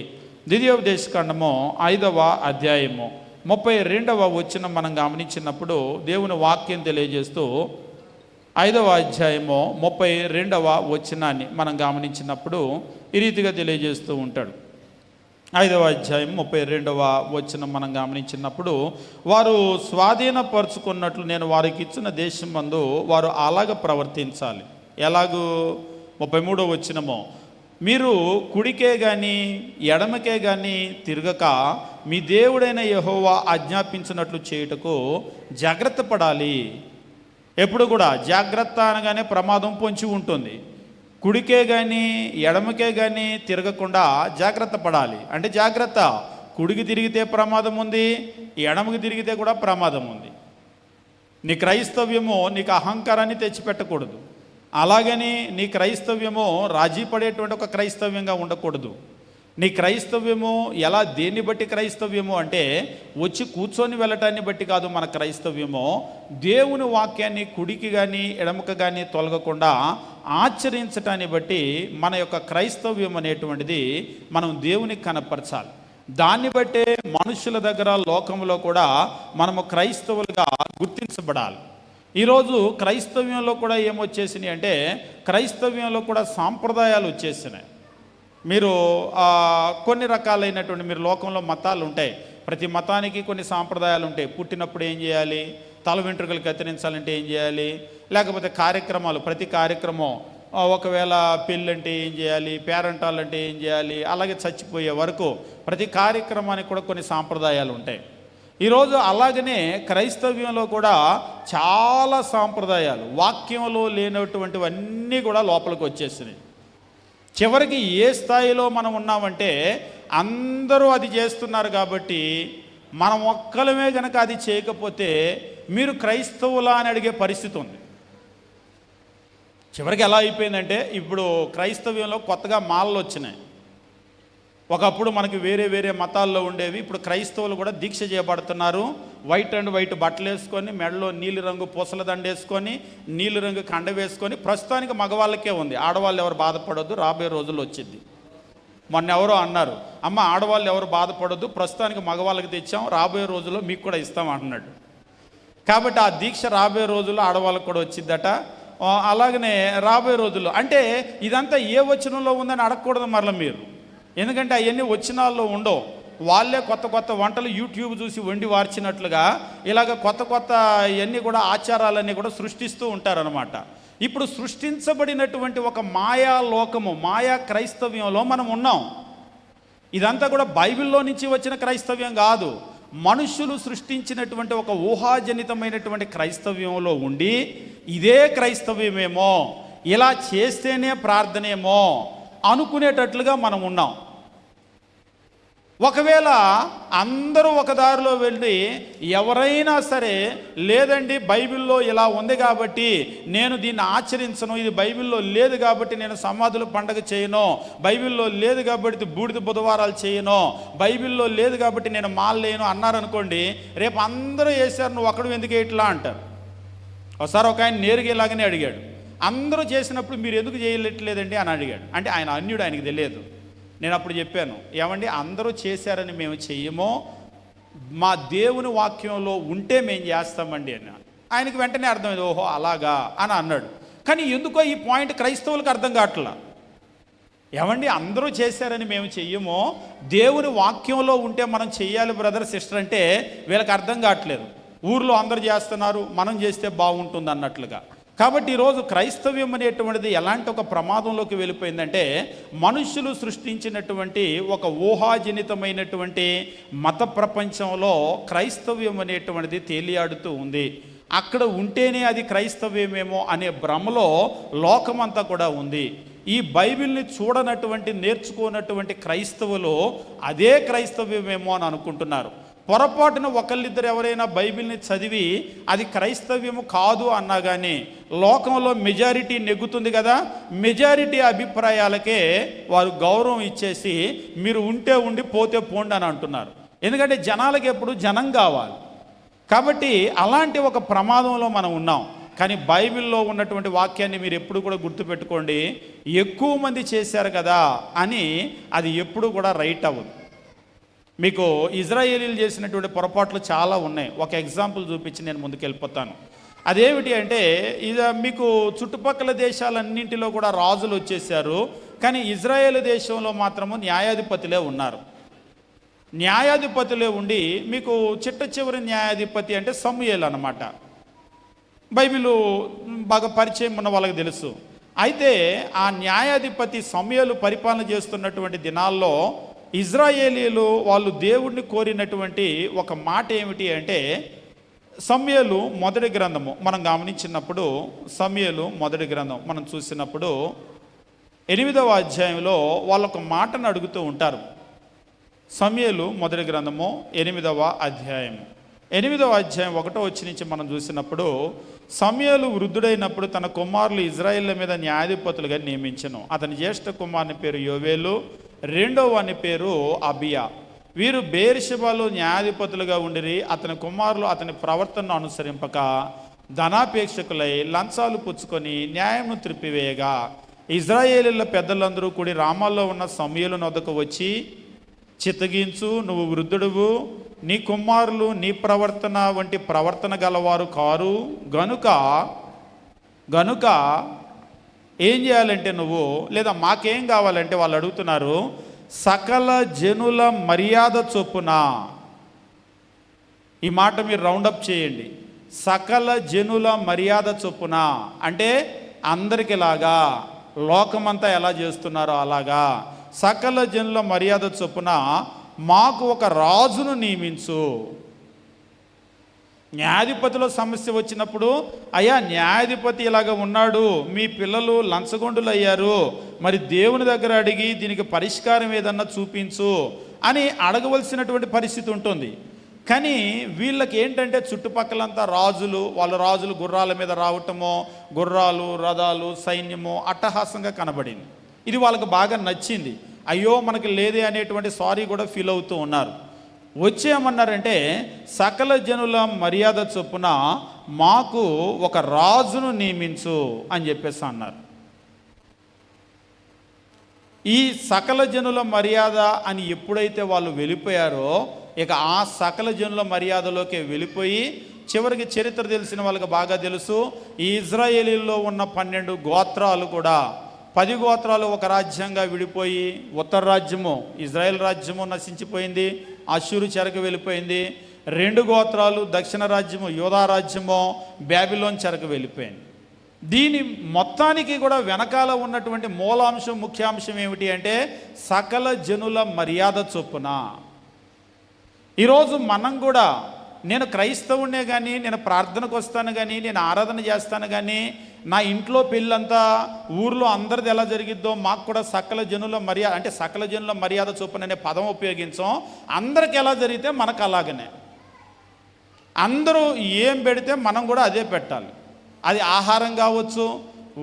ద్వితీయోపదేశకాండము 5వ అధ్యాయము 32వ వచనం మనం గమనించినప్పుడు దేవుని వాక్యం తెలియజేస్తూ 5వ అధ్యాయము 32వ వచనాన్ని మనం గమనించినప్పుడు ఈ రీతిగా తెలియజేస్తూ ఉంటాడు. 5వ అధ్యాయం 32వ వచనం మనం గమనించినప్పుడు, వారు స్వాధీనపరుచుకున్నట్లు నేను వారికి ఇచ్చిన దేశం మందు వారు అలాగ ప్రవర్తించాలి. ఎలాగూ 33వ వచనము, మీరు కుడికే కానీ ఎడమకే కానీ తిరగక మీ దేవుడైన యెహోవా ఆజ్ఞాపించినట్లు చేయుటకు జాగ్రత్త పడాలి. ఎప్పుడు కూడా జాగ్రత్త అనగానే ప్రమాదం పొంచి ఉంటుంది. కుడికే కానీ ఎడమకే కానీ తిరగకుండా జాగ్రత్త పడాలి. అంటే జాగ్రత్త, కుడికి తిరిగితే ప్రమాదం ఉంది, ఎడమకి తిరిగితే కూడా ప్రమాదం ఉంది. నీ క్రైస్తవ్యము నీకు అహంకారాన్ని తెచ్చిపెట్టకూడదు. అలాగని నీ క్రైస్తవ్యము రాజీ పడేటువంటి ఒక క్రైస్తవ్యంగా ఉండకూడదు. నీ క్రైస్తవ్యము ఎలా, దేన్ని బట్టి క్రైస్తవ్యము అంటే వచ్చి కూర్చొని వెళ్ళటాన్ని బట్టి కాదు. మన క్రైస్తవ్యము దేవుని వాక్యాన్ని కుడికి కానీ ఎడమక కానీ తొలగకుండా ఆచరించటాన్ని బట్టి మన యొక్క క్రైస్తవ్యం అనేటువంటిది మనం దేవునికి కనపరచాలి. దాన్ని బట్టే మనుషుల దగ్గర లోకంలో కూడా మనము క్రైస్తవులుగా గుర్తించబడాలి. ఈరోజు క్రైస్తవ్యంలో కూడా ఏమొచ్చేసినాయి అంటే క్రైస్తవ్యంలో కూడా సాంప్రదాయాలు వచ్చేసినాయి. మీరు కొన్ని రకాలైనటువంటి మీరు లోకంలో మతాలు ఉంటాయి, ప్రతి మతానికి కొన్ని సాంప్రదాయాలు ఉంటాయి. పుట్టినప్పుడు ఏం చేయాలి, తల వెంట్రుకలు కత్తిరించాలంటే ఏం చేయాలి, లేకపోతే కార్యక్రమాలు, ప్రతి కార్యక్రమం, ఒకవేళ పెళ్ళంటే ఏం చేయాలి, పేరెంటాలంటే ఏం చేయాలి, అలాగే చచ్చిపోయే వరకు ప్రతి కార్యక్రమానికి కూడా కొన్ని సాంప్రదాయాలు ఉంటాయి. ఈరోజు అలాగనే క్రైస్తవ్యంలో కూడా చాలా సాంప్రదాయాలు వాక్యంలో లేనటువంటివన్నీ కూడా లోపలికి వచ్చేసినాయి. చివరికి ఏ స్థాయిలో మనం ఉన్నామంటే అందరూ అది చేస్తున్నారు కాబట్టి మనం ఒక్కలమే కనుక అది చేయకపోతే మీరు క్రైస్తవులా అని అడిగే పరిస్థితి ఉంది. చివరికి ఎలా అయిపోయిందంటే ఇప్పుడు క్రైస్తవ్యంలో కొత్తగా మాలలు వచ్చినాయి. ఒకప్పుడు మనకి వేరే వేరే మతాల్లో ఉండేవి, ఇప్పుడు క్రైస్తవులు కూడా దీక్ష చేయబడుతున్నారు. వైట్ అండ్ వైట్ బట్టలు వేసుకొని, మెడలో నీలి రంగు పూసల దండ వేసుకొని, నీలి రంగు కండ వేసుకొని, ప్రస్తుతానికి మగవాళ్ళకే ఉంది, ఆడవాళ్ళు ఎవరు బాధపడొద్దు, రాబోయే రోజుల్లో వచ్చింది. మొన్న ఎవరో అన్నారు, అమ్మ ఆడవాళ్ళు ఎవరు బాధపడొద్దు, ప్రస్తుతానికి మగవాళ్ళకి తెచ్చాం, రాబోయే రోజుల్లో మీకు కూడా ఇస్తాం అంటున్నాడు. కాబట్టి ఆ దీక్ష రాబోయే రోజుల్లో ఆడవాళ్ళకు కూడా వచ్చిందట. అలాగనే రాబోయే రోజుల్లో అంటే ఇదంతా ఏ వచనంలో ఉందని అడగకూడదు మరల మీరు, ఎందుకంటే అవన్నీ వచనాల్లో ఉండవు. వాళ్ళే కొత్త కొత్త వంటలు యూట్యూబ్ చూసి వండి వార్చినట్లుగా ఇలాగ కొత్త కొత్త ఇవన్నీ కూడా ఆచారాలన్నీ కూడా సృష్టిస్తూ ఉంటారనమాట. ఇప్పుడు సృష్టించబడినటువంటి ఒక మాయా లోకము, మాయా క్రైస్తవ్యంలో మనం ఉన్నాం. ఇదంతా కూడా బైబిల్లో నుంచి వచ్చిన క్రైస్తవ్యం కాదు, మనుషులు సృష్టించినటువంటి ఒక ఊహాజనితమైనటువంటి క్రైస్తవ్యంలో ఉండి ఇదే క్రైస్తవ్యమేమో, ఇలా చేస్తేనే ప్రార్థనేమో అనుకునేటట్లుగా మనం ఉన్నాం. ఒకవేళ అందరూ ఒక దారిలో వెళ్ళి ఎవరైనా సరే లేదండి బైబిల్లో ఇలా ఉంది కాబట్టి నేను దీన్ని ఆచరించను, ఇది బైబిల్లో లేదు కాబట్టి నేను సమాధుల పండగ చేయను, బైబిల్లో లేదు కాబట్టి బూడిద బుధవారాలు చేయను, బైబిల్లో లేదు కాబట్టి నేను మాల్లేను అన్నారనుకోండి, రేపు అందరూ వేశారు నువ్వు ఒక్కడు ఎందుకు ఇట్లా అంటారు. ఒకసారి ఒక ఆయన నేరుగా ఇలాగనే అడిగాడు, అందరూ చేసినప్పుడు మీరు ఎందుకు చేయలేట్లేదండి అని అడిగాడు. అంటే ఆయన అన్యుడు, ఆయనకు తెలియదు. నేను అప్పుడు చెప్పాను, ఏమండి అందరూ చేశారని మేము చెయ్యమో, మా దేవుని వాక్యంలో ఉంటే మేము చేస్తామండి అని. ఆయనకి వెంటనే అర్థమైంది, ఓహో అలాగా అని అన్నాడు. కానీ ఎందుకో ఈ పాయింట్ క్రైస్తవులకు అర్థం కావట్లా. ఏమండి అందరూ చేశారని మేము చెయ్యమో, దేవుని వాక్యంలో ఉంటే మనం చెయ్యాలి బ్రదర్ సిస్టర్ అంటే వీళ్ళకి అర్థం కావట్లేదు. ఊర్లో అందరూ చేస్తున్నారు, మనం చేస్తే బాగుంటుంది అన్నట్లుగా. కాబట్టి ఈరోజు క్రైస్తవ్యం అనేటువంటిది ఎలాంటి ఒక ప్రమాదంలోకి వెళ్ళిపోయిందంటే మనుషులు సృష్టించినటువంటి ఒక ఊహాజనితమైనటువంటి మత ప్రపంచంలో క్రైస్తవ్యం అనేటువంటిది తేలియాడుతూ ఉంది. అక్కడ ఉంటేనే అది క్రైస్తవ్యమేమో అనే భ్రమలో లోకమంతా కూడా ఉంది. ఈ బైబిల్ని చూడనటువంటి నేర్చుకోనటువంటి క్రైస్తవులు అదే క్రైస్తవ్యమేమో అని అనుకుంటున్నారు. పొరపాటున ఒకళ్ళిద్దరు ఎవరైనా బైబిల్ని చదివి అది క్రైస్తవ్యము కాదు అన్నా కానీ లోకంలో మెజారిటీ నెగ్గుతుంది కదా, మెజారిటీ అభిప్రాయాలకే వారు గౌరవం ఇచ్చేసి మీరు ఉంటే ఉండి పోతే పోండి అని అంటున్నారు. ఎందుకంటే జనాలకి ఎప్పుడు జనం కావాలి. కాబట్టి అలాంటి ఒక ప్రమాదంలో మనం ఉన్నాం. కానీ బైబిల్లో ఉన్నటువంటి వాక్యాన్ని మీరు ఎప్పుడు కూడా గుర్తుపెట్టుకోండి, ఎక్కువ మంది చేశారు కదా అని అది ఎప్పుడు కూడా రైట్ అవ్వదు. మీకు ఇజ్రాయేలీలు చేసినటువంటి పొరపాట్లు చాలా ఉన్నాయి. ఒక ఎగ్జాంపుల్ చూపించి నేను ముందుకు వెళ్ళిపోతాను. అదేమిటి అంటే మీకు చుట్టుపక్కల దేశాలన్నింటిలో కూడా రాజులు వచ్చేసారు, కానీ ఇజ్రాయేల్ దేశంలో మాత్రము న్యాయాధిపతులే ఉన్నారు. న్యాయాధిపతులే ఉండి మీకు చిట్ట చివరి న్యాయాధిపతి అంటే సమూయేలు అన్నమాట. బైబిల్ బాగా పరిచయం ఉన్న వాళ్ళకి తెలుసు. అయితే ఆ న్యాయాధిపతి సమూయేలు పరిపాలన చేస్తున్నటువంటి దినాల్లో ఇజ్రాయేలీలు వాళ్ళు దేవుణ్ణి కోరినటువంటి ఒక మాట ఏమిటి అంటే సమూయేలు మొదటి గ్రంథము మనం గమనించినప్పుడు, సమూయేలు మొదటి గ్రంథం మనం చూసినప్పుడు 8వ అధ్యాయంలో వాళ్ళొక మాటను అడుగుతూ ఉంటారు. సమూయేలు మొదటి గ్రంథము 8వ అధ్యాయం 8వ అధ్యాయం 1వ వచనం నుంచి మనం చూసినప్పుడు, సమూయేలు వృద్ధుడైనప్పుడు తన కుమారులు ఇజ్రాయేళ్ల మీద న్యాయాధిపతులుగా నియమించెను. అతని జ్యేష్ఠ కుమారుని పేరు యోవేలు, రెండవ వాని పేరు అబియా. వీరు బెయేర్షెబాలో న్యాయాధిపతులుగా ఉండిరి. అతని కుమారులు అతని ప్రవర్తనను అనుసరింపక ధనాపేక్షకులై లంచాలు పుచ్చుకొని న్యాయమును త్రిప్పివేయగా ఇజ్రాయేలీల పెద్దలందరూ కూడి రామాల్లో ఉన్న సమూయేలు వద్దకు వచ్చి, చిత్తగించు, నువ్వు వృద్ధుడువు, నీ కుమారులు నీ ప్రవర్తన వంటి ప్రవర్తన గలవారు కారు గనుక ఏం చేయాలంటే నువ్వు, లేదా మాకేం కావాలంటే వాళ్ళు అడుగుతున్నారు, సకల జనుల మర్యాద చొప్పున. ఈ మాట మీరు రౌండప్ చేయండి. సకల జనుల మర్యాద చొప్పున అంటే అందరికిలాగా, లోకమంతా ఎలా చేస్తున్నారో అలాగా సకల జనుల మర్యాద చొప్పున మాకు ఒక రాజును నియమించు. న్యాయాధిపతిలో సమస్య వచ్చినప్పుడు, అయ్యా న్యాయాధిపతి ఇలాగ ఉన్నాడు, మీ పిల్లలు లంచగొండులు అయ్యారు, మరి దేవుని దగ్గర అడిగి దీనికి పరిష్కారం ఏదన్నా చూపించు అని అడగవలసినటువంటి పరిస్థితి ఉంటుంది. కానీ వీళ్ళకి ఏంటంటే చుట్టుపక్కలంతా రాజులు, వాళ్ళ రాజులు గుర్రాల మీద రావటమో, గుర్రాలు, రథాలు, సైన్యము అట్టహాసంగా కనబడింది. ఇది వాళ్ళకి బాగా నచ్చింది. అయ్యో మనకి లేదే అనేటువంటి సారీ కూడా ఫీల్ అవుతూ ఉన్నారు. వచ్చేయమన్నారంటే సకల జనుల మర్యాద చొప్పున మాకు ఒక రాజును నియమించు అని చెప్పేసి అన్నారు. ఈ సకల జనుల మర్యాద అని ఎప్పుడైతే వాళ్ళు వెళ్ళిపోయారో ఇక ఆ సకల జనుల మర్యాదలోకి వెళ్ళిపోయి చివరికి చరిత్ర తెలిసిన వాళ్ళకి బాగా తెలుసు, ఈ ఇజ్రాయేలీల్లో ఉన్న 12 గోత్రాలు కూడా 10 గోత్రాలు ఒక రాజ్యంగా విడిపోయి ఉత్తర రాజ్యము ఇజ్రాయెల్ రాజ్యము నశించిపోయింది, అష్షూరు చెరకు వెళ్ళిపోయింది. 2 గోత్రాలు దక్షిణ రాజ్యము యోధా రాజ్యము బాబిలోన్ చెరకు వెళ్ళిపోయింది. దీని మొత్తానికి కూడా వెనకాల ఉన్నటువంటి మూలాంశం ముఖ్యాంశం ఏమిటి అంటే సకల జనుల మర్యాద చొప్పున. ఈరోజు మనం కూడా నేను క్రైస్తవునే కానీ, నేను ప్రార్థనకు వస్తాను కానీ, నేను ఆరాధన చేస్తాను కానీ, నా ఇంట్లో పెళ్ళంతా ఊర్లో అందరిది ఎలా జరిగిద్దో మాకు కూడా సకల జనుల మర్యాద అంటే సకల జనుల మర్యాద చొప్పున అనే పదం ఉపయోగించాం. అందరికి ఎలా జరిగితే మనకు అలాగనే, అందరూ ఏం పెడితే మనం కూడా అదే పెట్టాలి. అది ఆహారం కావచ్చు,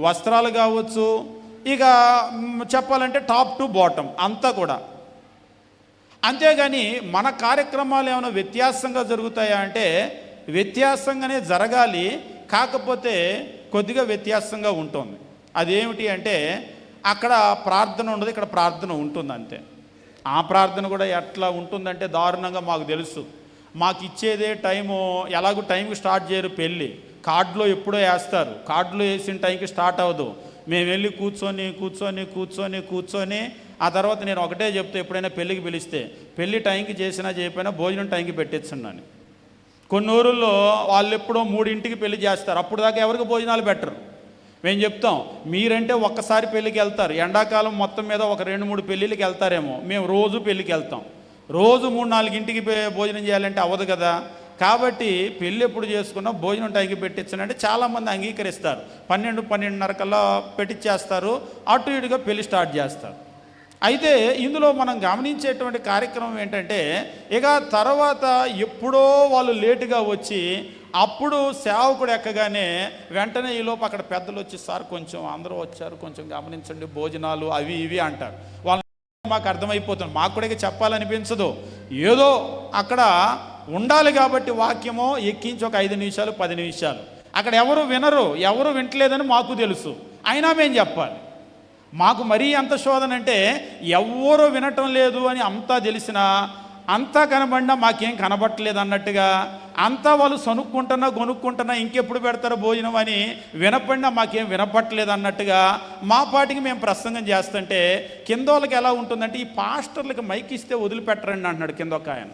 వస్త్రాలు కావచ్చు, ఇక చెప్పాలంటే టాప్ టు బాటమ్ అంతా కూడా. అంతేగాని మన కార్యక్రమాలు ఏమైనా వ్యత్యాసంగా జరుగుతాయా అంటే వ్యత్యాసంగానే జరగాలి, కాకపోతే కొద్దిగా వ్యత్యాసంగా ఉంటుంది. అదేమిటి అంటే అక్కడ ప్రార్థన ఉండదు, ఇక్కడ ప్రార్థన ఉంటుంది అంతే. ఆ ప్రార్థన కూడా ఎట్లా ఉంటుందంటే దారుణంగా మాకు తెలుసు. మాకు ఇచ్చేదే టైము, ఎలాగో టైంకి స్టార్ట్ చేయరు, పెళ్ళి కార్డులో ఎప్పుడో వేస్తారు, కార్డులో వేసిన టైంకి స్టార్ట్ అవ్వదు. మేము వెళ్ళి కూర్చొని కూర్చొని కూర్చొని కూర్చొని ఆ తర్వాత నేను ఒకటే చెప్తే, ఎప్పుడైనా పెళ్ళికి పిలిస్తే పెళ్ళి టైంకి చేసినా చేయకపోయినా భోజనం టైంకి పెట్టించున్నాను. కొన్ని ఊరుల్లో వాళ్ళు ఎప్పుడో 3ంటికి పెళ్లి చేస్తారు, అప్పుడు దాకా ఎవరికి భోజనాలు పెట్టరు. మేము చెప్తాం, మీరంటే ఒక్కసారి పెళ్ళికి వెళ్తారు, ఎండాకాలం మొత్తం మీద ఒక 2-3 పెళ్ళిళ్ళకి వెళ్తారేమో, మేము రోజు పెళ్ళికి వెళ్తాం. రోజు 3-4ంటికి భోజనం చేయాలంటే అవ్వదు కదా. కాబట్టి పెళ్ళి ఎప్పుడు చేసుకున్నా భోజనం టైంకి పెట్టించానంటే చాలామంది అంగీకరిస్తారు. 12-12:30 కల్లా పెట్టించేస్తారు, అటు ఇటుగా పెళ్ళి స్టార్ట్ చేస్తారు. అయితే ఇందులో మనం గమనించేటువంటి కార్యక్రమం ఏంటంటే ఇక తర్వాత ఎప్పుడో వాళ్ళు లేటుగా వచ్చి అప్పుడు సేవకుడు ఎక్కగానే వెంటనే ఈలోపు అక్కడ పెద్దలు వచ్చి, సార్ కొంచెం అందరూ వచ్చారు, కొంచెం గమనించండి, భోజనాలు అవి ఇవి అంటారు. వాళ్ళు మాకు అర్థమైపోతుంది, మాకు కూడా చెప్పాలనిపించదు, ఏదో అక్కడ ఉండాలి కాబట్టి వాక్యమో ఎక్కించి ఒక 5 నిమిషాలు 10 నిమిషాలు అక్కడ ఎవరు వినరు, ఎవరు వింటలేదని మాకు తెలుసు, అయినా మేము చెప్పాలి. మాకు మరీ అంత శోధన అంటే ఎవరూ వినటం లేదు అని అంతా తెలిసినా, అంతా కనబడినా మాకేం కనబట్టలేదు అన్నట్టుగా, అంతా వాళ్ళు సనుక్కుంటున్నా గొనుక్కుంటున్నా ఇంకెప్పుడు పెడతారో భోజనం అని వినపడినా మాకేం వినపట్టలేదు అన్నట్టుగా మా పాటికి మేము ప్రసంగం చేస్తుంటే కింద వాళ్ళకి ఎలా ఉంటుందంటే, ఈ పాస్టర్లకు మైక్ ఇస్తే వదిలిపెట్టరండి అంటున్నాడు కింద ఒక ఆయన.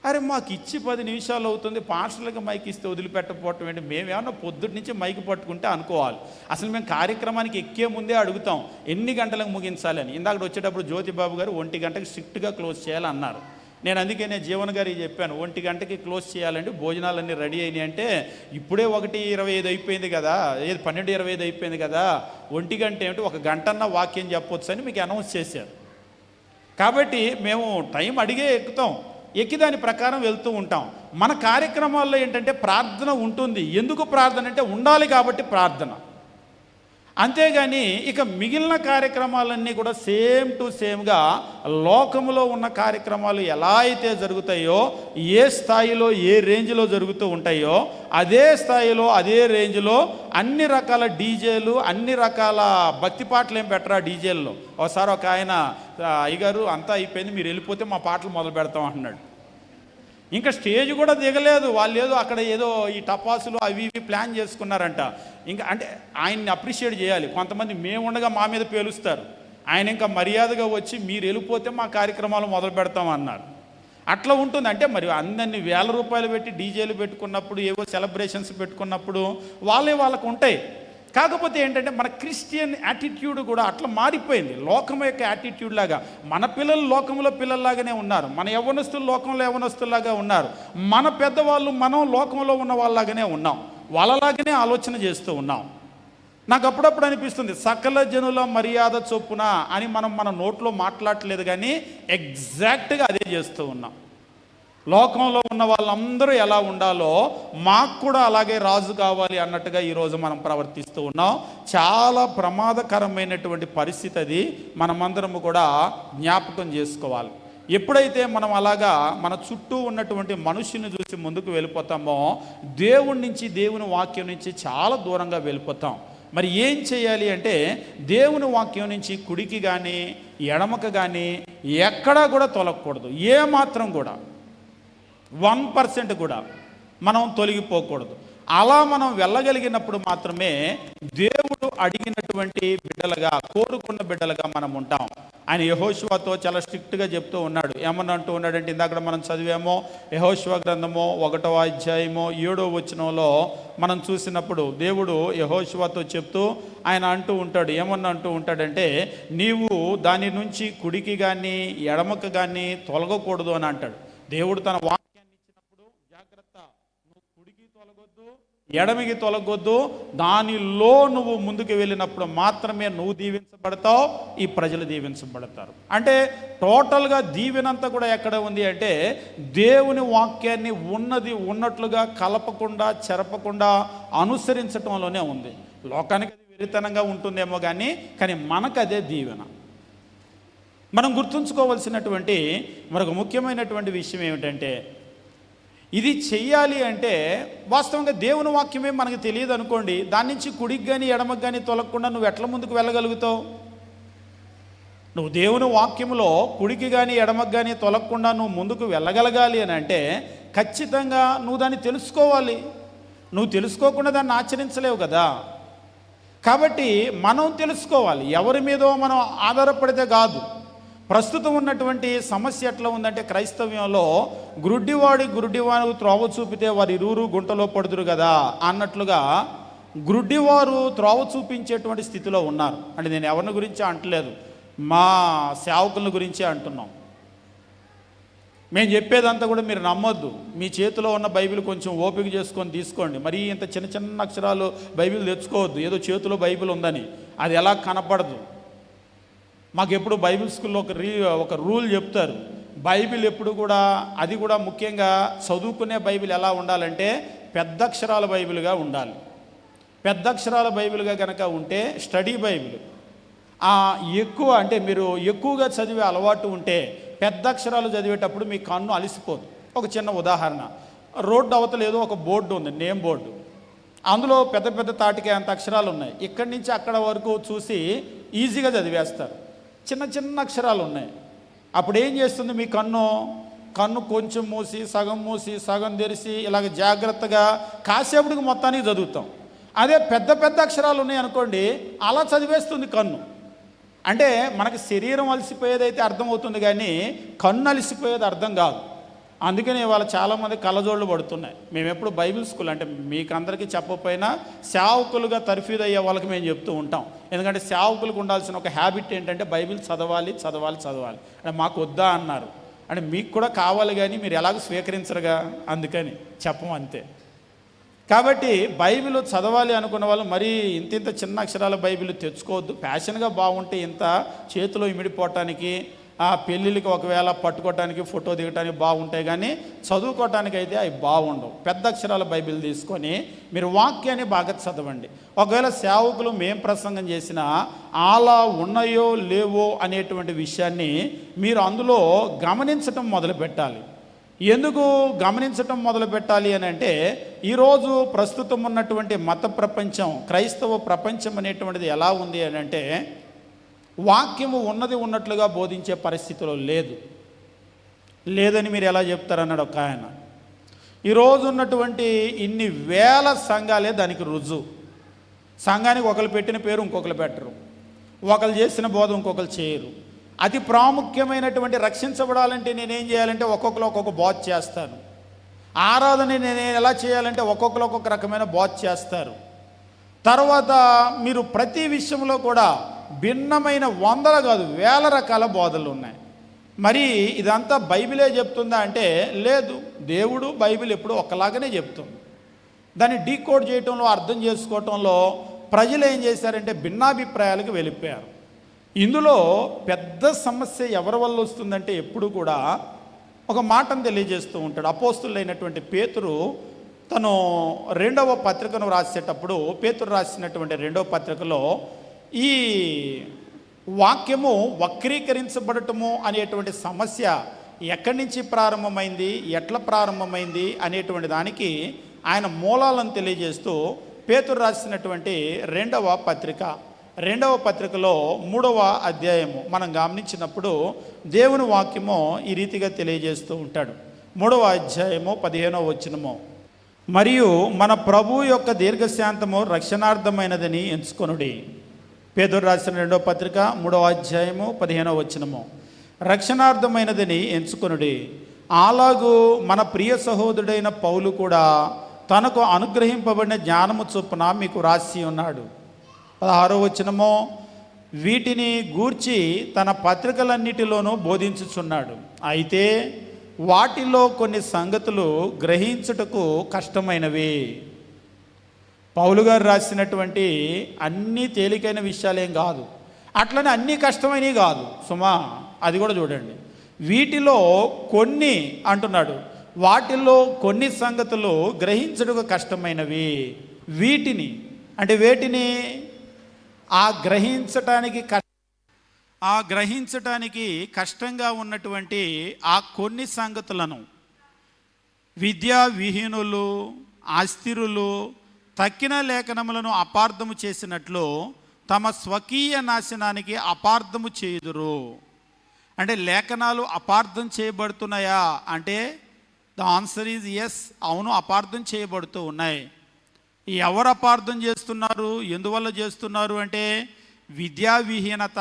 అరే మాకు ఇచ్చి 10 నిమిషాలు అవుతుంది, పాస్టర్లకు మైక్ ఇస్తే వదిలిపెట్టకపోవటం ఏంటి? మేమేమన్నా పొద్దుటి నుంచి మైక్ పట్టుకుంటే అనుకోవాలి. అసలు మేము కార్యక్రమానికి ఎక్కే ముందే అడుగుతాం ఎన్ని గంటలకు ముగించాలని. ఇందాక వచ్చేటప్పుడు జ్యోతిబాబు గారు 1 గంటకి స్ట్రిక్ట్గా క్లోజ్ చేయాలన్నారు. నేను అందుకే జీవన్ గారికి చెప్పాను, 1 గంటకి క్లోజ్ చేయాలండి, భోజనాలన్నీ రెడీ అయినాయి అంటే ఇప్పుడే 1:25 అయిపోయింది కదా, 12:25 అయిపోయింది కదా, 1 గంట ఏమిటి, 1 గంటన్నా వాక్యం చెప్పొచ్చు అని మీకు అనౌన్స్ చేశారు. కాబట్టి మేము టైం అడిగే ఎక్కుతాం, ఎక్కి దాని ప్రకారం వెళ్తూ ఉంటాం. మన కార్యక్రమాల్లో ఏంటంటే ప్రార్థన ఉంటుంది. ఎందుకు ప్రార్థన అంటే ఉండాలి కాబట్టి ప్రార్థన, అంతేగాని ఇక మిగిలిన కార్యక్రమాలన్నీ కూడా సేమ్ టు సేమ్గా లోకములో ఉన్న కార్యక్రమాలు ఎలా అయితే జరుగుతాయో, ఏ స్థాయిలో ఏ రేంజ్లో జరుగుతూ ఉంటాయో అదే స్థాయిలో అదే రేంజ్లో అన్ని రకాల డీజేలు, అన్ని రకాల భక్తి పాటలు ఏం పెట్టరా డీజేల్లో. ఒకసారి ఒక ఆయన, అయ్యగారు అంతా అయిపోయింది మీరు వెళ్ళిపోతే మా పాటలు మొదలు పెడతాం అంటున్నాడు. ఇంకా స్టేజ్ కూడా దిగలేదు, వాళ్ళు ఏదో అక్కడ ఏదో ఈ టపాసులు అవి ఇవి ప్లాన్ చేసుకున్నారంట. ఇంకా అంటే ఆయన్ని అప్రిషియేట్ చేయాలి. కొంతమంది మేము ఉండగా మా మీద పేలుస్తారు, ఆయన ఇంకా మర్యాదగా వచ్చి మీరు వెళ్ళిపోతే మా కార్యక్రమాలు మొదలు పెడతాం అన్నారు. అట్లా ఉంటుంది. అంటే మరి అందరినీ ₹1000 పెట్టి డీజేలు పెట్టుకున్నప్పుడు, ఏవో సెలబ్రేషన్స్ పెట్టుకున్నప్పుడు వాళ్ళకు ఉంటాయి. కాకపోతే ఏంటంటే మన క్రిస్టియన్ యాటిట్యూడ్ కూడా అట్లా మారిపోయింది, లోకం యొక్క యాటిట్యూడ్ లాగా. మన పిల్లలు లోకంలో పిల్లల్లాగానే ఉన్నారు, మన యవ్వనస్తులు లోకంలో యవ్వనస్తుల్లాగా ఉన్నారు, మన పెద్దవాళ్ళు మనం లోకంలో ఉన్న వాళ్ళలాగానే ఉన్నాం, వాళ్ళలాగానే ఆలోచన చేస్తూ ఉన్నాం. నాకు అప్పుడప్పుడు అనిపిస్తుంది, సకల జనుల మర్యాద చొప్పున అని మనం మన నోట్లో మాట్లాడలేదు, కానీ ఎగ్జాక్ట్గా అదే చేస్తూ ఉన్నాం. లోకంలో ఉన్న వాళ్ళందరూ ఎలా ఉండాలో మాకు కూడా అలాగే రాజు కావాలి అన్నట్టుగా ఈరోజు మనం ప్రవర్తిస్తూ ఉన్నాం. చాలా ప్రమాదకరమైనటువంటి పరిస్థితి అది. మనమందరము కూడా జ్ఞాపకం చేసుకోవాలి. ఎప్పుడైతే మనం అలాగా మన చుట్టూ ఉన్నటువంటి మనుషుని చూసి ముందుకు వెళ్ళిపోతామో దేవుడి నుంచి, దేవుని వాక్యం నుంచి చాలా దూరంగా వెళ్ళిపోతాం. మరి ఏం చేయాలి అంటే, దేవుని వాక్యం నుంచి కుడికి కానీ ఎడమకు కానీ ఎక్కడా కూడా తొలగకూడదు. ఏమాత్రం కూడా 1% కూడా మనం తొలగిపోకూడదు. అలా మనం వెళ్ళగలిగినప్పుడు మాత్రమే దేవుడు అడిగినటువంటి బిడ్డలుగా, కోరుకున్న బిడ్డలుగా మనం ఉంటాం. ఆయన యెహోషువతో చాలా స్ట్రిక్ట్గా చెప్తూ ఉన్నాడు. ఏమన్నా అంటూ ఉన్నాడంటే, ఇందాక మనం చదివామో యెహోషువ గ్రంథము 1వ అధ్యాయము 7వ వచనంలో మనం చూసినప్పుడు దేవుడు యెహోషువతో చెప్తూ ఆయన అంటూ ఉంటాడు, ఏమన్నా అంటూ ఉంటాడంటే, నీవు దాని నుంచి కుడికి కానీ ఎడమకు కానీ తొలగకూడదు అని అంటాడు. దేవుడు తన వాక్యాన్ని ఇచ్చినప్పుడు జాగ్రత్త, నువ్వు కుడికి తొలగొద్దు, ఎడమికి తొలగొద్దు, దానిలో నువ్వు ముందుకు వెళ్ళినప్పుడు మాత్రమే నువ్వు దీవించబడతావు, ఈ ప్రజలు దీవించబడతారు. అంటే టోటల్గా దీవెనంతా కూడా ఎక్కడ ఉంది అంటే, దేవుని వాక్యాన్ని ఉన్నది ఉన్నట్లుగా కలపకుండా చెరపకుండా అనుసరించటంలోనే ఉంది. లోకానికి అది వెరితనంగా ఉంటుందేమో కానీ మనకు అదే దీవెన. మనం గుర్తుంచుకోవాల్సినటువంటి మరొక ముఖ్యమైనటువంటి విషయం ఏమిటంటే, ఇది చెయ్యాలి అంటే వాస్తవంగా దేవుని వాక్యమే మనకు తెలియదు అనుకోండి, దాని నుంచి కుడికి కానీ ఎడమకు కానీ తొలగకుండా నువ్వు ఎట్లా ముందుకు వెళ్ళగలుగుతావు? నువ్వు దేవుని వాక్యంలో కుడికి కానీ ఎడమకు కానీ తొలగకుండా నువ్వు ముందుకు వెళ్ళగలగాలి అని అంటే ఖచ్చితంగా నువ్వు దాన్ని తెలుసుకోవాలి. నువ్వు తెలుసుకోకుండా దాన్ని ఆచరించలేవు కదా. కాబట్టి మనం తెలుసుకోవాలి. ఎవరి మీదో మనం ఆధారపడితే కాదు. ప్రస్తుతం ఉన్నటువంటి సమస్య ఎట్లా ఉందంటే, క్రైస్తవ్యంలో గురుడివాడు త్రోవ చూపితే వారి ఇరువురు గుంటలో పడుదురు కదా అన్నట్లుగా గురుడివారు త్రోవ చూపించేటువంటి స్థితిలో ఉన్నారు. అంటే నేను ఎవరిని గురించి అంటలేదు, మా సేవకుల గురించే అంటున్నాం. మేము చెప్పేదంతా కూడా మీరు నమ్మొద్దు. మీ చేతిలో ఉన్న బైబిల్ కొంచెం ఓపిక చేసుకొని తీసుకోండి. మరీ ఇంత చిన్న చిన్న అక్షరాలు బైబిల్ తెచ్చుకోవద్దు, ఏదో చేతిలో బైబిల్ ఉందని. అది ఎలా కనపడదు. మాకు ఎప్పుడు బైబిల్ స్కూల్లో ఒక రూల్ చెప్తారు. బైబిల్ ఎప్పుడు కూడా, అది కూడా ముఖ్యంగా చదువుకునే బైబిల్ ఎలా ఉండాలంటే పెద్ద అక్షరాల బైబిల్గా ఉండాలి. పెద్ద అక్షరాల బైబిల్గా కనుక ఉంటే స్టడీ బైబిల్. ఎక్కువ అంటే మీరు ఎక్కువగా చదివే అలవాటు ఉంటే పెద్ద అక్షరాలు చదివేటప్పుడు మీ కన్ను అలసిపోదు. ఒక చిన్న ఉదాహరణ, రోడ్డు అవతల ఏదో ఒక బోర్డు ఉంది, నేమ్ బోర్డు. అందులో పెద్ద పెద్ద తాటికే అంత అక్షరాలు ఉన్నాయి. ఇక్కడి నుంచి అక్కడ వరకు చూసి ఈజీగా చదివేస్తారు. చిన్న చిన్న అక్షరాలు ఉన్నాయి. అప్పుడు ఏం చేస్తుంది మీ కన్ను కొంచెం మూసి సగం తెరిచి ఇలాగ జాగ్రత్తగా కాసేపటికి మొత్తానికి చదువుతాం. అదే పెద్ద పెద్ద అక్షరాలు ఉన్నాయి అనుకోండి, అలా చదివేస్తుంది కన్ను. అంటే మనకి శరీరం అలసిపోయేదైతే అర్థమవుతుంది, కానీ కన్ను అలసిపోయేది అర్థం కాదు. అందుకని ఇవాళ చాలామంది కళ్ళజోళ్ళు పడుతున్నాయి. మేము ఎప్పుడు బైబిల్ స్కూల్ అంటే మీకు అందరికీ చెప్పకపోయినా సేవకులుగా తర్ఫీదు అయ్యే వాళ్ళకి మేము చెప్తూ ఉంటాం. ఎందుకంటే సేవకులకు ఉండాల్సిన ఒక హ్యాబిట్ ఏంటంటే బైబిల్ చదవాలి. అంటే మాకు వద్దా అన్నారు. అంటే మీకు కూడా కావాలి, కానీ మీరు ఎలాగో స్వీకరించరుగా, అందుకని చెప్పం అంతే. కాబట్టి బైబిల్ చదవాలి అనుకున్న వాళ్ళు మరీ ఇంత చిన్న అక్షరాల బైబిల్ తెచ్చుకోవద్దు. ఫ్యాషన్గా బాగుంటే ఇంత చేతిలో ఇమిడిపోవటానికి, పెళ్ళిళ్ళకి ఒకవేళ పట్టుకోవటానికి, ఫోటో దిగటానికి బాగుంటాయి, కానీ చదువుకోవటానికి అయితే అవి బాగుండవు. పెద్ద అక్షరాల బైబిల్ తీసుకొని మీరు వాక్యాన్ని బాగా చదవండి. ఒకవేళ సేవకులు మేం ప్రసంగం చేసినా అలా ఉన్నాయో లేవో అనేటువంటి విషయాన్ని మీరు అందులో గమనించటం మొదలు పెట్టాలి. ఎందుకు గమనించటం మొదలు పెట్టాలి అని అంటే, ఈరోజు ప్రస్తుతం ఉన్నటువంటి మత ప్రపంచం, క్రైస్తవ ప్రపంచం అనేటువంటిది ఎలా ఉంది అని అంటే, వాక్యము ఉన్నది ఉన్నట్లుగా బోధించే పరిస్థితిలో లేదని మీరు ఎలా చెప్తారన్నాడు ఒక ఆయన. ఈరోజు ఉన్నటువంటి ఇన్ని వేల సంఘాలే దానికి రుజువు. సంఘానికి ఒకరు పెట్టిన పేరు ఇంకొకరు పెట్టరు, ఒకరు చేసిన బోధ ఇంకొకరు చేయరు. అతి ప్రాముఖ్యమైనటువంటి రక్షించబడాలంటే నేనేం చేయాలంటే ఒక్కొక్కరు ఒక్కొక్క బోధ చేస్తాను. ఆరాధన నేను ఎలా చేయాలంటే ఒక్కొక్కరు ఒక్కొక్క రకమైన బోధ చేస్తారు. తర్వాత మీరు ప్రతి విషయంలో కూడా భిన్నమైన వందలు కాదు వేల రకాల బోధలు ఉన్నాయి. మరి ఇదంతా బైబిలే చెప్తుందా అంటే లేదు. బైబిల్ ఎప్పుడు ఒకలాగానే చెప్తుంది. దాన్ని డీకోడ్ చేయటంలో, అర్థం చేసుకోవటంలో ప్రజలు ఏం చేశారంటే భిన్నాభిప్రాయాలకు వెళ్ళిపోయారు. ఇందులో పెద్ద సమస్య ఎవరి వల్ల వస్తుందంటే ఎప్పుడు కూడా ఒక మాటను తెలియజేస్తూ ఉంటాడు. అపోస్తులైనటువంటి పేతురు తను 2వ పత్రికను రాసేటప్పుడు, పేతురు రాసినటువంటి 2వ పత్రికలో ఈ వాక్యము వక్రీకరించబడటము అనేటువంటి సమస్య ఎక్కడి నుంచి ప్రారంభమైంది, ఎట్లా ప్రారంభమైంది అనేటువంటి దానికి ఆయన మూలాలను తెలియజేస్తూ పేతురు రాసినటువంటి 2వ పత్రికలో 3వ అధ్యాయము మనం గమనించినప్పుడు దేవుని వాక్యము ఈ రీతిగా తెలియజేస్తూ ఉంటాడు. 3వ అధ్యాయము 15వ వచనము, మరియు మన ప్రభు యొక్క దీర్ఘశాంతము రక్షణార్థమైనదని ఎంచుకొనుడి. పేతురు రాసిన 2వ పత్రిక 3వ అధ్యాయము 15వ వచనము, రక్షణార్థమైనదని ఎంచుకొనుడి. అలాగూ మన ప్రియ సహోదరుడైన పౌలు కూడా తనకు అనుగ్రహింపబడిన జ్ఞానము చొప్పున మీకు రాసి ఉన్నాడు. 16వ వచనము, వీటిని గూర్చి తన పత్రికలన్నిటిలోనూ బోధించుచున్నాడు. అయితే వాటిలో కొన్ని సంగతులు గ్రహించుటకు కష్టమైనవి. పౌలు గారు రాసినటువంటి అన్నీ తేలికైన విషయాలేం కాదు, అట్లనే అన్నీ కష్టమైనవి కాదు సుమా, అది కూడా చూడండి. వీటిలో కొన్ని అంటున్నాడు, వాటిల్లో కొన్ని సంగతులు గ్రహించుటకు కష్టమైనవి. వీటిని అంటే వేటిని? ఆ గ్రహించటానికి కష్టంగా ఉన్నటువంటి ఆ కొన్ని సంగతులను విద్యా విహీనులు, అస్థిరులు తక్కిన లేఖనములను అపార్థము చేసినట్లు తమ స్వకీయ నాశనానికి అపార్థము చేయుదురు. అంటే లేఖనాలు అపార్థం చేయబడుతున్నాయా అంటే ద ఆన్సర్ ఈజ్ ఎస్, అవును, అపార్థం చేయబడుతూ ఉన్నాయి. ఎవరు అపార్థం చేస్తున్నారు, ఎందువల్ల చేస్తున్నారు అంటే విద్యా విహీనత,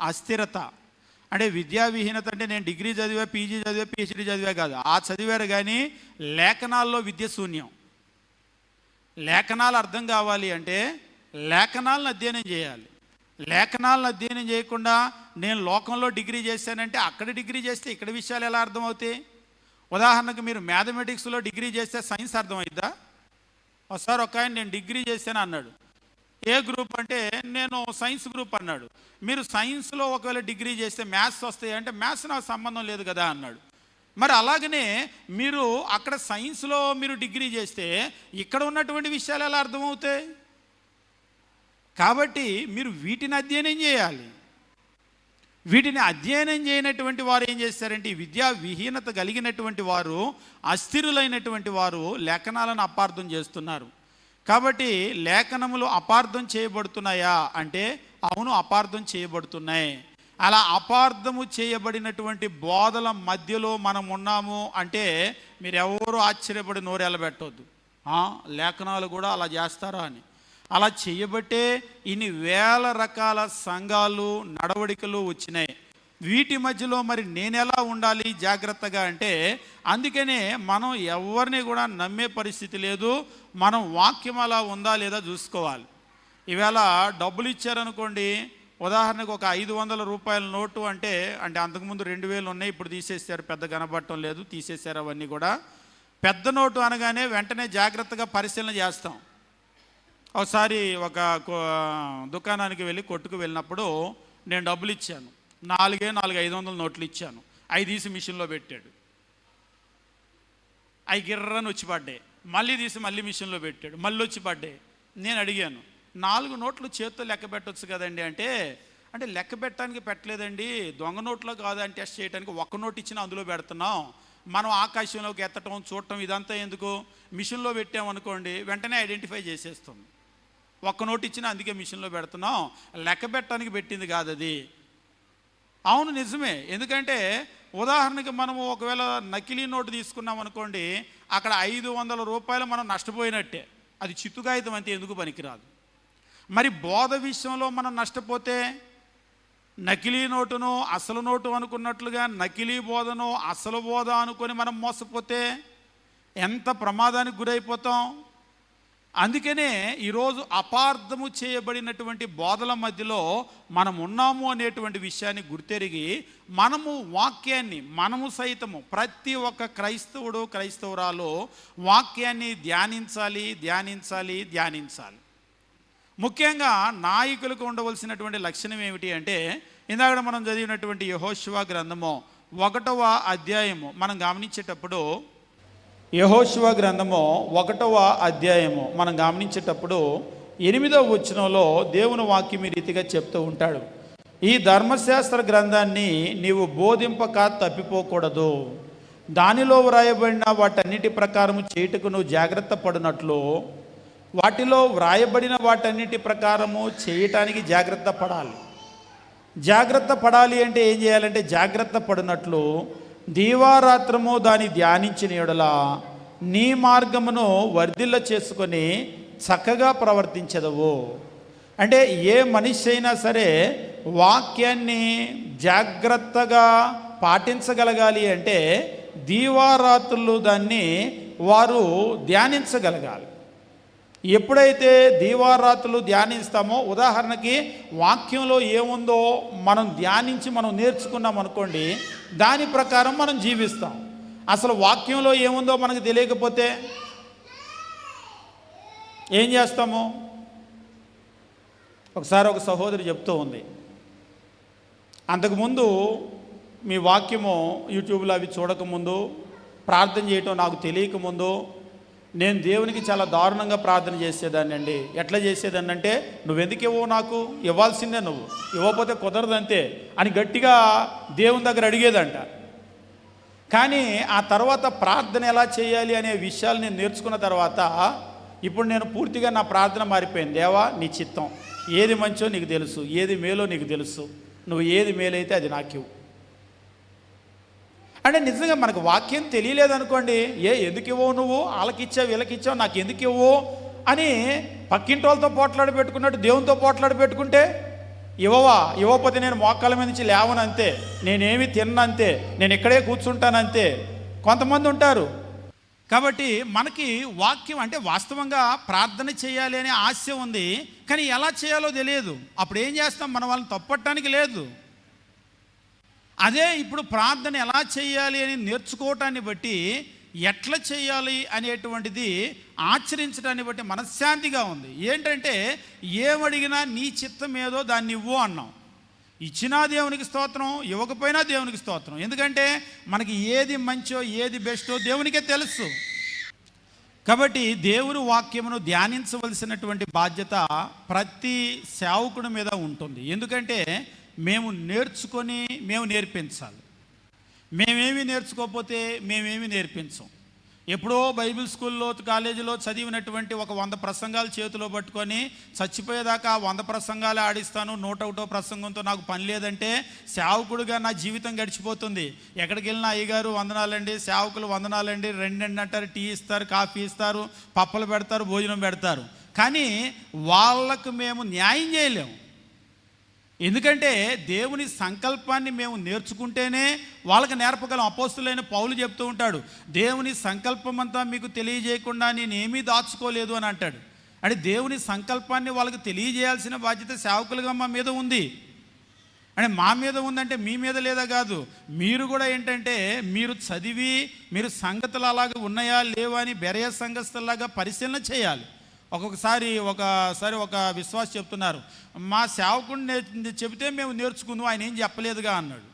అస్థిరత. అంటే విద్యా విహీనత అంటే నేను డిగ్రీ చదివా, పీజీ చదివా, పిహెచ్డీ చదివా కాదు, ఆ చదివారు కానీ లేఖనాల్లో విద్య శూన్యం. లేఖనాలు అర్థం కావాలి అంటే లేఖనాలను అధ్యయనం చేయాలి. లేఖనాలను అధ్యయనం చేయకుండా నేను లోకంలో డిగ్రీ చేశానంటే అక్కడ డిగ్రీ చేస్తే ఇక్కడ విషయాలు ఎలా అర్థమవుతాయి? ఉదాహరణకు మీరు మ్యాథమెటిక్స్లో డిగ్రీ చేస్తే సైన్స్ అర్థమైద్దా? ఒకసారి ఒక ఆయన నేను డిగ్రీ చేశాను అన్నాడు. ఏ గ్రూప్ అంటే నేను సైన్స్ గ్రూప్ అన్నాడు. మీరు సైన్స్లో ఒకవేళ డిగ్రీ చేస్తే మ్యాథ్స్ వస్తాయి అంటే మ్యాథ్స్ నాకు సంబంధం లేదు కదా అన్నాడు. మరి అలాగనే మీరు అక్కడ సైన్స్లో మీరు డిగ్రీ చేస్తే ఇక్కడ ఉన్నటువంటి విషయాలు ఎలా అర్థమవుతాయి? కాబట్టి మీరు వీటిని అధ్యయనం చేయాలి. వీటిని అధ్యయనం చేయనటువంటి వారు ఏం చేస్తారంటే ఈ విద్యా విహీనత కలిగినటువంటి వారు, అస్థిరులైనటువంటి వారు లేఖనాలను అపార్థం చేస్తున్నారు. కాబట్టి లేఖనములు అపార్థం చేయబడుతున్నాయా అంటే అవును, అపార్థం చేయబడుతున్నాయి. అలా అపార్థము చేయబడినటువంటి బోధల మధ్యలో మనం ఉన్నాము అంటే మీరు ఎవరు ఆశ్చర్యపడి నోరెళ్ళబెట్టొద్దు. లేఖనాలు కూడా అలా చేస్తారా అని. అలా చేయబట్టే ఇన్ని వేల రకాల సంఘాలు, నడవడికలు వచ్చినాయి. వీటి మధ్యలో మరి నేను ఎలా ఉండాలి జాగ్రత్తగా అంటే అందుకనే మనం ఎవరిని కూడా నమ్మే పరిస్థితి లేదు. మనం వాక్యం అలా ఉందా లేదా చూసుకోవాలి. ఈవేళ డబ్బులు ఇచ్చారనుకోండి, ఉదాహరణకు ఒక 500 రూపాయల నోటు అంటే అంతకుముందు 2000 ఉన్నాయి, ఇప్పుడు తీసేసారు, పెద్ద కనబడటం లేదు, తీసేశారు అవన్నీ కూడా. పెద్ద నోటు అనగానే వెంటనే జాగ్రత్తగా పరిశీలన చేస్తాం. ఒకసారి ఒక దుకాణానికి వెళ్ళి కొట్టుకు వెళ్ళినప్పుడు నేను డబ్బులు ఇచ్చాను, 500 నోట్లు ఇచ్చాను. అవి తీసి మిషన్లో పెట్టాడు, అవి గిర్రని వచ్చి పడ్డాయి. మళ్ళీ తీసి మళ్ళీ మిషన్లో పెట్టాడు, మళ్ళీ వచ్చి పడ్డాయి. నేను అడిగాను, 4 నోట్లు చేత్తో లెక్క పెట్టవచ్చు కదండి అంటే లెక్క పెట్టడానికి పెట్టలేదండి, దొంగ నోట్లో కాదని టెస్ట్ చేయడానికి ఒక్క నోటు ఇచ్చినా అందులో పెడుతున్నాం. మనం ఆకాశంలోకి ఎత్తటం, చూడటం ఇదంతా ఎందుకు? మిషన్లో పెట్టామనుకోండి వెంటనే ఐడెంటిఫై చేసేస్తుంది. ఒక్క నోటు ఇచ్చినా అందుకే మిషన్లో పెడుతున్నాం, లెక్క పెట్టడానికి పెట్టింది కాదు అది. అవును, నిజమే. ఎందుకంటే ఉదాహరణకి మనము ఒకవేళ నకిలీ నోటు తీసుకున్నాం అనుకోండి, అక్కడ 500 రూపాయలు మనం నష్టపోయినట్టే. అది చిత్తుకాగితం అంతే, ఎందుకు పనికిరాదు. మరి బోధ విషయంలో మనం నష్టపోతే నకిలీ నోటును అసలు నోటు అనుకున్నట్లుగా నకిలీ బోధను అసలు బోధ అనుకొని మనం మోసపోతే ఎంత ప్రమాదానికి గురైపోతాం. అందుకనే ఈరోజు అపార్థము చేయబడినటువంటి బోధల మధ్యలో మనం ఉన్నాము అనేటువంటి విషయాన్ని గుర్తెరిగి మనము వాక్యాన్ని, మనము సైతము ప్రతి ఒక్క క్రైస్తవుడు, క్రైస్తవురాలు వాక్యాన్ని ధ్యానించాలి. ముఖ్యంగా నాయకులకు ఉండవలసినటువంటి లక్షణం ఏమిటి అంటే, ఇందాక మనం చదివినటువంటి యెహోషువ గ్రంథము 1వ అధ్యాయము మనం గమనించేటప్పుడు, యెహోషువ గ్రంథము 1వ అధ్యాయము మనం గమనించేటప్పుడు 8వ వచనంలో దేవుని వాక్యం ఈ రీతిగా చెప్తూ ఉంటాడు, ఈ ధర్మశాస్త్ర గ్రంథాన్ని నీవు బోధింపక తప్పిపోకూడదు, దానిలో వ్రాయబడిన వాటన్నిటి ప్రకారము చేయుటకు నువ్వు జాగ్రత్త పడినట్లు, వాటిలో వ్రాయబడిన వాటన్నిటి ప్రకారము చేయటానికి జాగ్రత్త పడాలి. జాగ్రత్త పడాలి అంటే ఏం చేయాలంటే, జాగ్రత్త పడినట్లు దీవారాత్రము దాన్ని ధ్యానించిన యెడల నీ మార్గమును వర్ధిల్ల చేసుకొని చక్కగా ప్రవర్తించదవు. అంటే ఏ మనిషి అయినా సరే వాక్యాన్ని జాగ్రత్తగా పాటించగలగాలి అంటే దీవారాత్రులు దాన్ని వారు ధ్యానించగలగాలి. ఎప్పుడైతే దీవారాత్రులు ధ్యానిస్తామో, ఉదాహరణకి వాక్యంలో ఏముందో మనం ధ్యానించి మనం నేర్చుకున్నాం అనుకోండి, దాని ప్రకారం మనం జీవిస్తాం. అసలు వాక్యంలో ఏముందో మనకు తెలియకపోతే ఏం చేస్తాము? ఒకసారి ఒక సహోదరి చెప్తూ ఉంది, అంతకుముందు మీ వాక్యము యూట్యూబ్లో అవి చూడకముందు, ప్రార్థన చేయటం నాకు తెలియకముందు నేను దేవునికి చాలా దారుణంగా ప్రార్థన చేసేదాన్ని అండి. ఎట్లా చేసేదాన్ని అంటే, నువ్వెందుకు ఇవ్వవు, నాకు ఇవ్వాల్సిందే, నువ్వు ఇవ్వకపోతే కుదరదంతే అని గట్టిగా దేవుని దగ్గర అడిగేదంట. కానీ ఆ తర్వాత ప్రార్థన ఎలా చేయాలి అనే విషయాలు నేను నేర్చుకున్న తర్వాత ఇప్పుడు నేను పూర్తిగా నా ప్రార్థన మారిపోయింది. దేవా, నీ చిత్తం, ఏది మంచో నీకు తెలుసు, ఏది మేలో నీకు తెలుసు, నువ్వు ఏది మేలైతే అది నాకివ్వు. అంటే నిజంగా మనకు వాక్యం తెలియలేదనుకోండి, ఎందుకు ఇవ్వవు, నువ్వు వాళ్ళకిచ్చావు వీళ్ళకిచ్చావు నాకు ఎందుకు ఇవ్వవు అని పక్కింటి వాళ్ళతో పోట్లాడి పెట్టుకున్నట్టు దేవునితో పోట్లాడి పెట్టుకుంటే, ఇవ్వకపోతే నేను మోకాళ్ళ మీద నుంచి లేవనంతే, నేనేమి తిన్నంతే, నేను ఇక్కడే కూర్చుంటానంతే కొంతమంది ఉంటారు. కాబట్టి మనకి వాక్యం అంటే వాస్తవంగా ప్రార్థన చేయాలి అనే ఆశ ఉంది, కానీ ఎలా చేయాలో తెలియదు. అప్పుడు ఏం చేస్తాం? మన వాళ్ళని తప్పట్టడానికి లేదు. అదే ఇప్పుడు ప్రార్థన ఎలా చేయాలి అని నేర్చుకోవటాన్ని బట్టి, ఎట్లా చేయాలి అనేటువంటిది ఆచరించడాన్ని బట్టి మనశ్శాంతిగా ఉంది. ఏంటంటే, ఏమడిగినా నీ చిత్తం ఏదో దాన్ని ఇవ్వు అన్నాం. ఇచ్చినా దేవునికి స్తోత్రం, ఇవ్వకపోయినా దేవునికి స్తోత్రం. ఎందుకంటే మనకి ఏది మంచో ఏది బెస్టో దేవునికే తెలుసు. కాబట్టి దేవుని వాక్యమును ధ్యానించవలసినటువంటి బాధ్యత ప్రతి సేవకుడి మీద ఉంటుంది. ఎందుకంటే మేము నేర్చుకొని మేము నేర్పించాలి. మేమేమి నేర్చుకోకపోతే మేమేమి నేర్పించం. ఎప్పుడో బైబిల్ స్కూల్లో కాలేజీలో చదివినటువంటి ఒక 100 ప్రసంగాలు చేతిలో పట్టుకొని చచ్చిపోయేదాకా 100 ప్రసంగాలే ఆడిస్తాను, 101వ ప్రసంగంతో నాకు పని లేదంటే సేవకుడిగా నా జీవితం గడిచిపోతుంది. ఎక్కడికి వెళ్ళినా అయ్యగారు వందనాలండి, సేవకులు వందనాలండి, 2 అంటారు, టీ ఇస్తారు, కాఫీ ఇస్తారు, పప్పలు పెడతారు, భోజనం పెడతారు. కానీ వాళ్ళకు మేము న్యాయం చేయలేము. ఎందుకంటే దేవుని సంకల్పాన్ని మేము నేర్చుకుంటేనే వాళ్ళకి నేర్పగలం. అపోస్తులైన పౌలు చెప్తూ ఉంటాడు, దేవుని సంకల్పం అంతా మీకు తెలియజేయకుండా నేనేమీ దాచుకోలేదు అని అంటాడు. అంటే దేవుని సంకల్పాన్ని వాళ్ళకి తెలియజేయాల్సిన బాధ్యత సేవకులుగా మా మీద ఉంది. అంటే మా మీద ఉందంటే మీ మీద లేదా కాదు, మీరు కూడా ఏంటంటే మీరు చదివి మీరు సంగతులు అలాగే ఉన్నాయా లేవా అని బెరయ సంఘస్థలాగా పరిశీలన చేయాలి. ఒకసారి ఒక విశ్వాసి చెప్తున్నారు, మా సేవకుడిని చెబితే మేము నేర్చుకుందాం, ఆయన ఏం చెప్పలేదుగా అన్నాడు.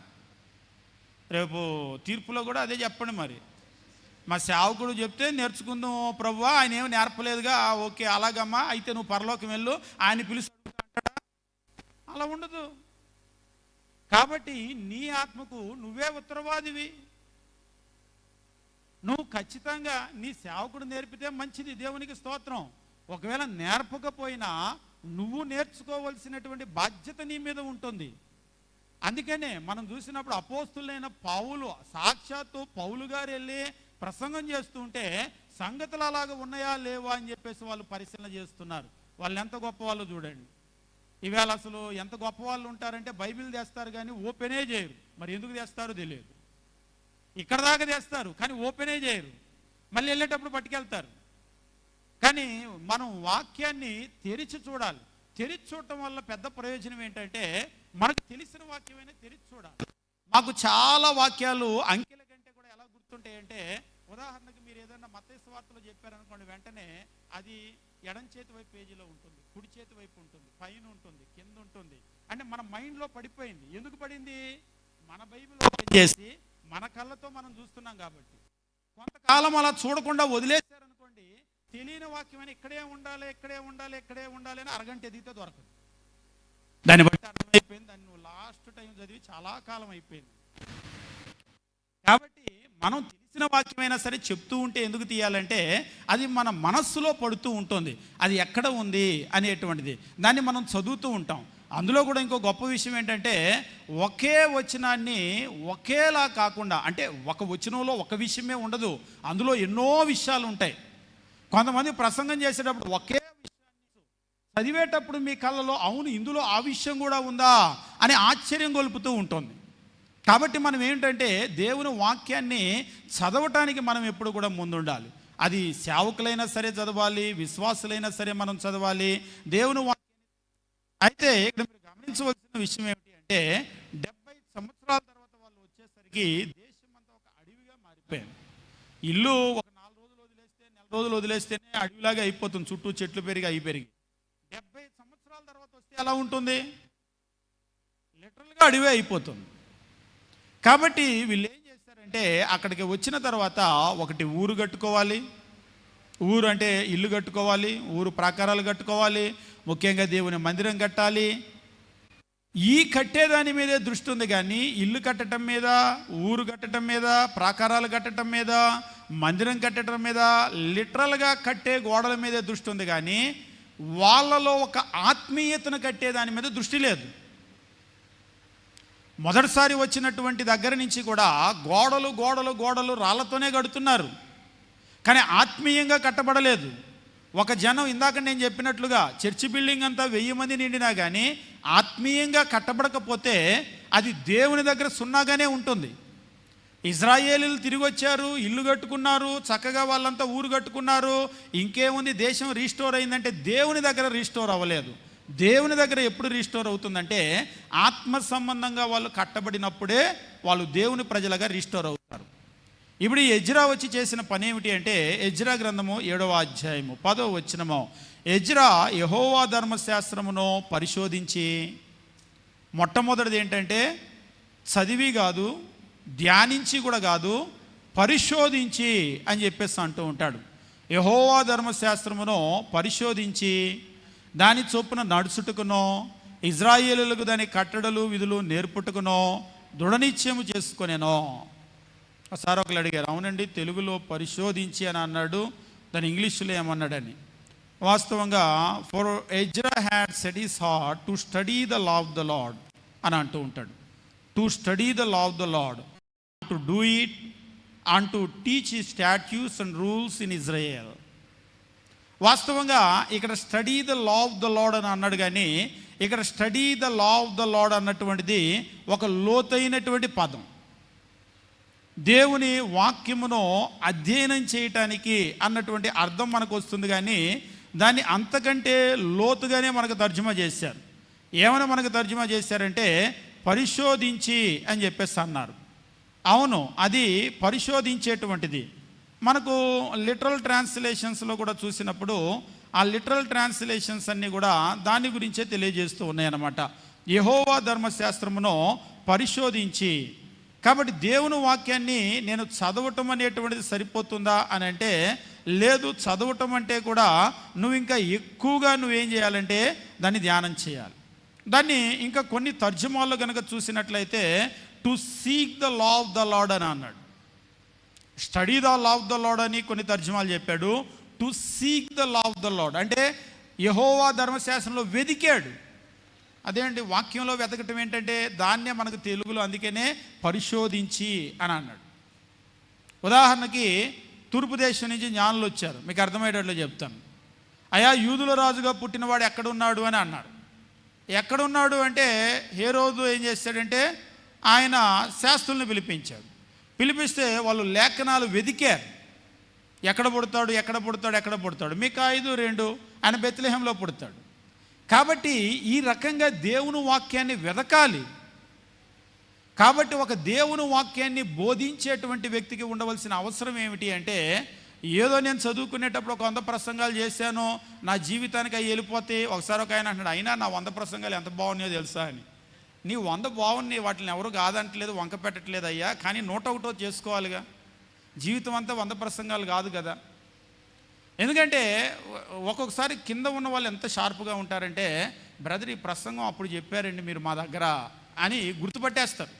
రేపు తీర్పులో కూడా అదే చెప్పండి. మరి మా సేవకుడు చెప్తే నేర్చుకుందాం ప్రభువా, ఆయన ఏమి నేర్పలేదుగా, ఓకే అలాగమ్మా, అయితే నువ్వు పరలోకం వెళ్ళు, ఆయన పిలుస్తూ అంటాడా? అలా ఉండదు. కాబట్టి నీ ఆత్మకు నువ్వే ఉత్తరవాదివి. నువ్వు ఖచ్చితంగా నీ సేవకుడు నేర్పితే మంచిది, దేవునికి స్తోత్రం. ఒకవేళ నేర్పకపోయినా నువ్వు నేర్చుకోవలసినటువంటి బాధ్యత నీ మీద ఉంటుంది. అందుకనే మనం చూసినప్పుడు అపోస్తులైన పౌలు, సాక్షాత్తు పౌలు గారు వెళ్ళి ప్రసంగం చేస్తుంటే సంగతులు అలాగా ఉన్నాయా లేవా అని చెప్పేసి వాళ్ళు పరిశీలన చేస్తున్నారు. వాళ్ళు ఎంత గొప్ప వాళ్ళు చూడండి. ఈవేళ అసలు ఎంత గొప్ప వాళ్ళు ఉంటారంటే బైబిల్ తెస్తారు కానీ ఓపెనే చేయరు. మరి ఎందుకు తెస్తారో తెలియదు. ఇక్కడ దాకా తెస్తారు కానీ ఓపెనే చేయరు, మళ్ళీ వెళ్ళేటప్పుడు పట్టుకెళ్తారు. కానీ మనం వాక్యాన్ని తెరిచి చూడాలి. తెరిచి చూడటం వల్ల పెద్ద ప్రయోజనం ఏంటంటే, మనకు తెలిసిన వాక్యమైనా తెరిచి చూడాలి. మాకు చాలా వాక్యాలు అంకెల కంటే కూడా ఎలా గుర్తుంటాయంటే, ఉదాహరణకి మీరు ఏదైనా మత్తయి సువార్తలో చెప్పారనుకోండి, వెంటనే అది ఎడం చేతి వైపు పేజీలో ఉంటుంది, కుడి చేతి వైపు ఉంటుంది, పైన ఉంటుంది, కింద ఉంటుంది. అంటే మన మైండ్లో పడిపోయింది. ఎందుకు పడింది? మన బైబిల్ ఓపెన్ చేసి మన కళ్ళతో మనం చూస్తున్నాం కాబట్టి. కొంతకాలం అలా చూడకుండా వదిలేశారనుకోండి, తెలియని వాక్యం అని ఇక్కడే ఉండాలి, ఇక్కడే ఉండాలి, ఇక్కడే ఉండాలి అని అరగంట ఎదిగితే దొరకదు. దాన్ని బట్టి అర్థమైపోయింది, దాన్ని నువ్వు లాస్ట్ టైం చదివి చాలా కాలం అయిపోయింది. కాబట్టి మనం తెలిసిన వాక్యమైనా సరే చెప్తూ ఉంటే ఎందుకు తీయాలంటే అది మన మనస్సులో పడుతూ ఉంటుంది. అది ఎక్కడ ఉంది అనేటువంటిది దాన్ని మనం చదువుతూ ఉంటాం. అందులో కూడా ఇంకో గొప్ప విషయం ఏంటంటే ఒకే వచనాన్ని ఒకేలా కాకుండా, అంటే ఒక వచనంలో ఒక విషయమే ఉండదు, అందులో ఎన్నో విషయాలు ఉంటాయి. కొంతమంది ప్రసంగం చేసేటప్పుడు ఒకే విషయాన్ని చదివేటప్పుడు మీ కళ్ళలో అవును ఇందులో ఆ విషయం కూడా ఉందా అని ఆశ్చర్యం గొలుపుతూ ఉంటుంది. కాబట్టి మనం ఏంటంటే దేవుని వాక్యాన్ని చదవటానికి మనం ఎప్పుడు కూడా ముందుండాలి. అది సేవకులైనా సరే చదవాలి, విశ్వాసులైనా సరే మనం చదవాలి దేవుని వాక్యాన్ని. అయితే ఇక్కడ మీరు గమనించవలసిన విషయం ఏమిటి అంటే 70 సంవత్సరాల తర్వాత వాళ్ళు వచ్చేసరికి దేశం అంతా ఒక అడవిగా మారిపోయింది. ఇల్లు ఒక 4 రోజులు వదిలేస్తే, నెల రోజులు వదిలేస్తేనే అడవిలాగా అయిపోతుంది, చుట్టూ చెట్లు పెరిగి 70 సంవత్సరాల తర్వాత వస్తే ఎలా ఉంటుంది? లిటరల్గా అడవి అయిపోతుంది. కాబట్టి వీళ్ళు ఏం చేస్తారంటే అక్కడికి వచ్చిన తర్వాత ఒకటి ఊరు కట్టుకోవాలి, ఊరు అంటే ఇల్లు కట్టుకోవాలి, ఊరు ప్రాకారాలు కట్టుకోవాలి, ముఖ్యంగా దేవుని మందిరం కట్టాలి. ఈ కట్టేదాని మీదే దృష్టి ఉంది కానీ ఇల్లు కట్టడం మీద, ఊరు కట్టడం మీద, ప్రాకారాలు కట్టడం మీద, మందిరం కట్టడం మీద, లిటరల్గా కట్టే గోడల మీదే దృష్టి ఉంది కానీ వాళ్ళలో ఒక ఆత్మీయతను కట్టేదాని మీద దృష్టి లేదు. మొదటిసారి వచ్చినటువంటి దగ్గర నుంచి కూడా గోడలు గోడలు గోడలు రాళ్లతోనే కడుతున్నారు, కానీ ఆత్మీయంగా కట్టబడలేదు. ఒక జనం ఇందాక నేను చెప్పినట్లుగా చర్చి బిల్డింగ్ అంతా 1000 మంది నిండినా కానీ ఆత్మీయంగా కట్టబడకపోతే అది దేవుని దగ్గర సున్నాగానే ఉంటుంది. ఇజ్రాయేలీలు తిరిగి వచ్చారు, ఇల్లు కట్టుకున్నారు, చక్కగా వాళ్ళంతా ఊరు కట్టుకున్నారు, ఇంకేముంది దేశం రీస్టోర్ అయిందంటే దేవుని దగ్గర రీస్టోర్ అవ్వలేదు. దేవుని దగ్గర ఎప్పుడు రీస్టోర్ అవుతుందంటే ఆత్మ సంబంధంగా వాళ్ళు కట్టబడినప్పుడే వాళ్ళు దేవుని ప్రజలుగా రీస్టోర్ అవుతారు. ఇప్పుడు ఈ ఎజ్రా వచ్చి చేసిన పని ఏమిటి అంటే ఎజ్రా గ్రంథము 7వ అధ్యాయము 10వ వచనము, ఎజ్రా యెహోవా ధర్మశాస్త్రమును పరిశోధించి, మొట్టమొదటిది ఏంటంటే చదివి కాదు, ధ్యానించి కూడా కాదు, పరిశోధించి అని చెప్పేసి అంటూ ఉంటాడు. యెహోవా ధర్మశాస్త్రమును పరిశోధించి దాని చొప్పున నడుచుటకునో, ఇజ్రాయేలులకు దాని కట్టడలు విధులు నేర్పుటకునో దృఢనిశ్చయము చేసుకునేనో. ఒకసారి ఒకరు అడిగారు, అవునండి తెలుగులో పరిశోధించి అని అన్నాడు, దాని ఇంగ్లీష్లో ఏమన్నాడని. వాస్తవంగా for Ezra had set his heart to study the law of the lord అని అంటూ ఉంటాడు. To study the law of the lord, to do it and to teach his statues and rules in Israel. వాస్తవంగా ఇక్కడ study the law of the lord అని అన్నాడు, కానీ ఇక్కడ study the law of the lord అన్నటువంటిది ఒక లోతైనటువంటి పదం. దేవుని వాక్యమును అధ్యయనం చేయటానికి అన్నటువంటి అర్థం మనకు వస్తుంది, కానీ దాన్ని అంతకంటే లోతుగానే మనకు తర్జుమా చేశారు. ఏమైనా మనకు తర్జుమా చేశారంటే పరిశోధించి అని చెప్పేసి అన్నారు. అవును, అది పరిశోధించేటువంటిది. మనకు లిటరల్ ట్రాన్స్లేషన్స్లో కూడా చూసినప్పుడు ఆ లిటరల్ ట్రాన్స్లేషన్స్ అన్నీ కూడా దాని గురించే తెలియజేస్తూ ఉన్నాయన్నమాట. యెహోవా ధర్మశాస్త్రమును పరిశోధించి. కాబట్టి దేవుని వాక్యాన్ని నేను చదవటం అనేటువంటిది సరిపోతుందా అని అంటే లేదు, చదవటం అంటే కూడా నువ్వు ఇంకా ఎక్కువగా నువ్వేం చేయాలంటే దాన్ని ధ్యానం చేయాలి. దాన్ని ఇంకా కొన్ని తర్జుమాల్లో కనుక చూసినట్లయితే to seek the law of the lord అని అన్నాడు. Study the law of the lord అని కొన్ని తర్జుమాలు చెప్పాడు. To seek the law of the lord అంటే యెహోవా ధర్మశాస్త్రంలో వెదికాడు. అదేంటి వాక్యంలో వెతకటం ఏంటంటే దాన్నే మనకు తెలుగులో అందుకనే పరిశోధించి అని అన్నాడు. ఉదాహరణకి తూర్పు దేశం నుంచి జ్ఞానులు వచ్చారు, మీకు అర్థమయ్యేటట్లు చెప్తాను. అయా యూదుల రాజుగా పుట్టినవాడు ఎక్కడున్నాడు అని అన్నారు. ఎక్కడున్నాడు అంటే హేరోదు ఏం చేశాడంటే ఆయన శాస్త్రుల్ని పిలిపించాడు. పిలిపిస్తే వాళ్ళు లేఖనాలు వెదికారు, ఎక్కడ పుడతాడు ఎక్కడ పుడతాడు ఎక్కడ పుడతాడు. మీకు 5:2 ఆయన బెత్లెహేంలో పుడతాడు. కాబట్టి ఈ రకంగా దేవుని వాక్యాన్ని వెదకాలి. కాబట్టి ఒక దేవుని వాక్యాన్ని బోధించేటువంటి వ్యక్తికి ఉండవలసిన అవసరం ఏమిటి అంటే, ఏదో నేను చదువుకునేటప్పుడు ఒక 100 ప్రసంగాలు చేశాను, నా జీవితానికి అవి వెళ్ళిపోతే. ఒకసారి ఒక ఆయన అంటున్నాడు, అయినా నా 100 ప్రసంగాలు ఎంత బాగున్నాయో తెలుసా అని. నీ 100 బాగున్నాయి, వాటిని ఎవరు కాదంటలేదు, వంక పెట్టట్లేదు అయ్యా, కానీ 101 చేసుకోవాలిగా. జీవితం అంతా 100 ప్రసంగాలు కాదు కదా. ఎందుకంటే ఒక్కొక్కసారి కింద ఉన్న వాళ్ళు ఎంత షార్ప్గా ఉంటారంటే, బ్రదర్ ఈ ప్రసంగం అప్పుడు చెప్పారండి మీరు మా దగ్గర అని గుర్తుపట్టేస్తారు.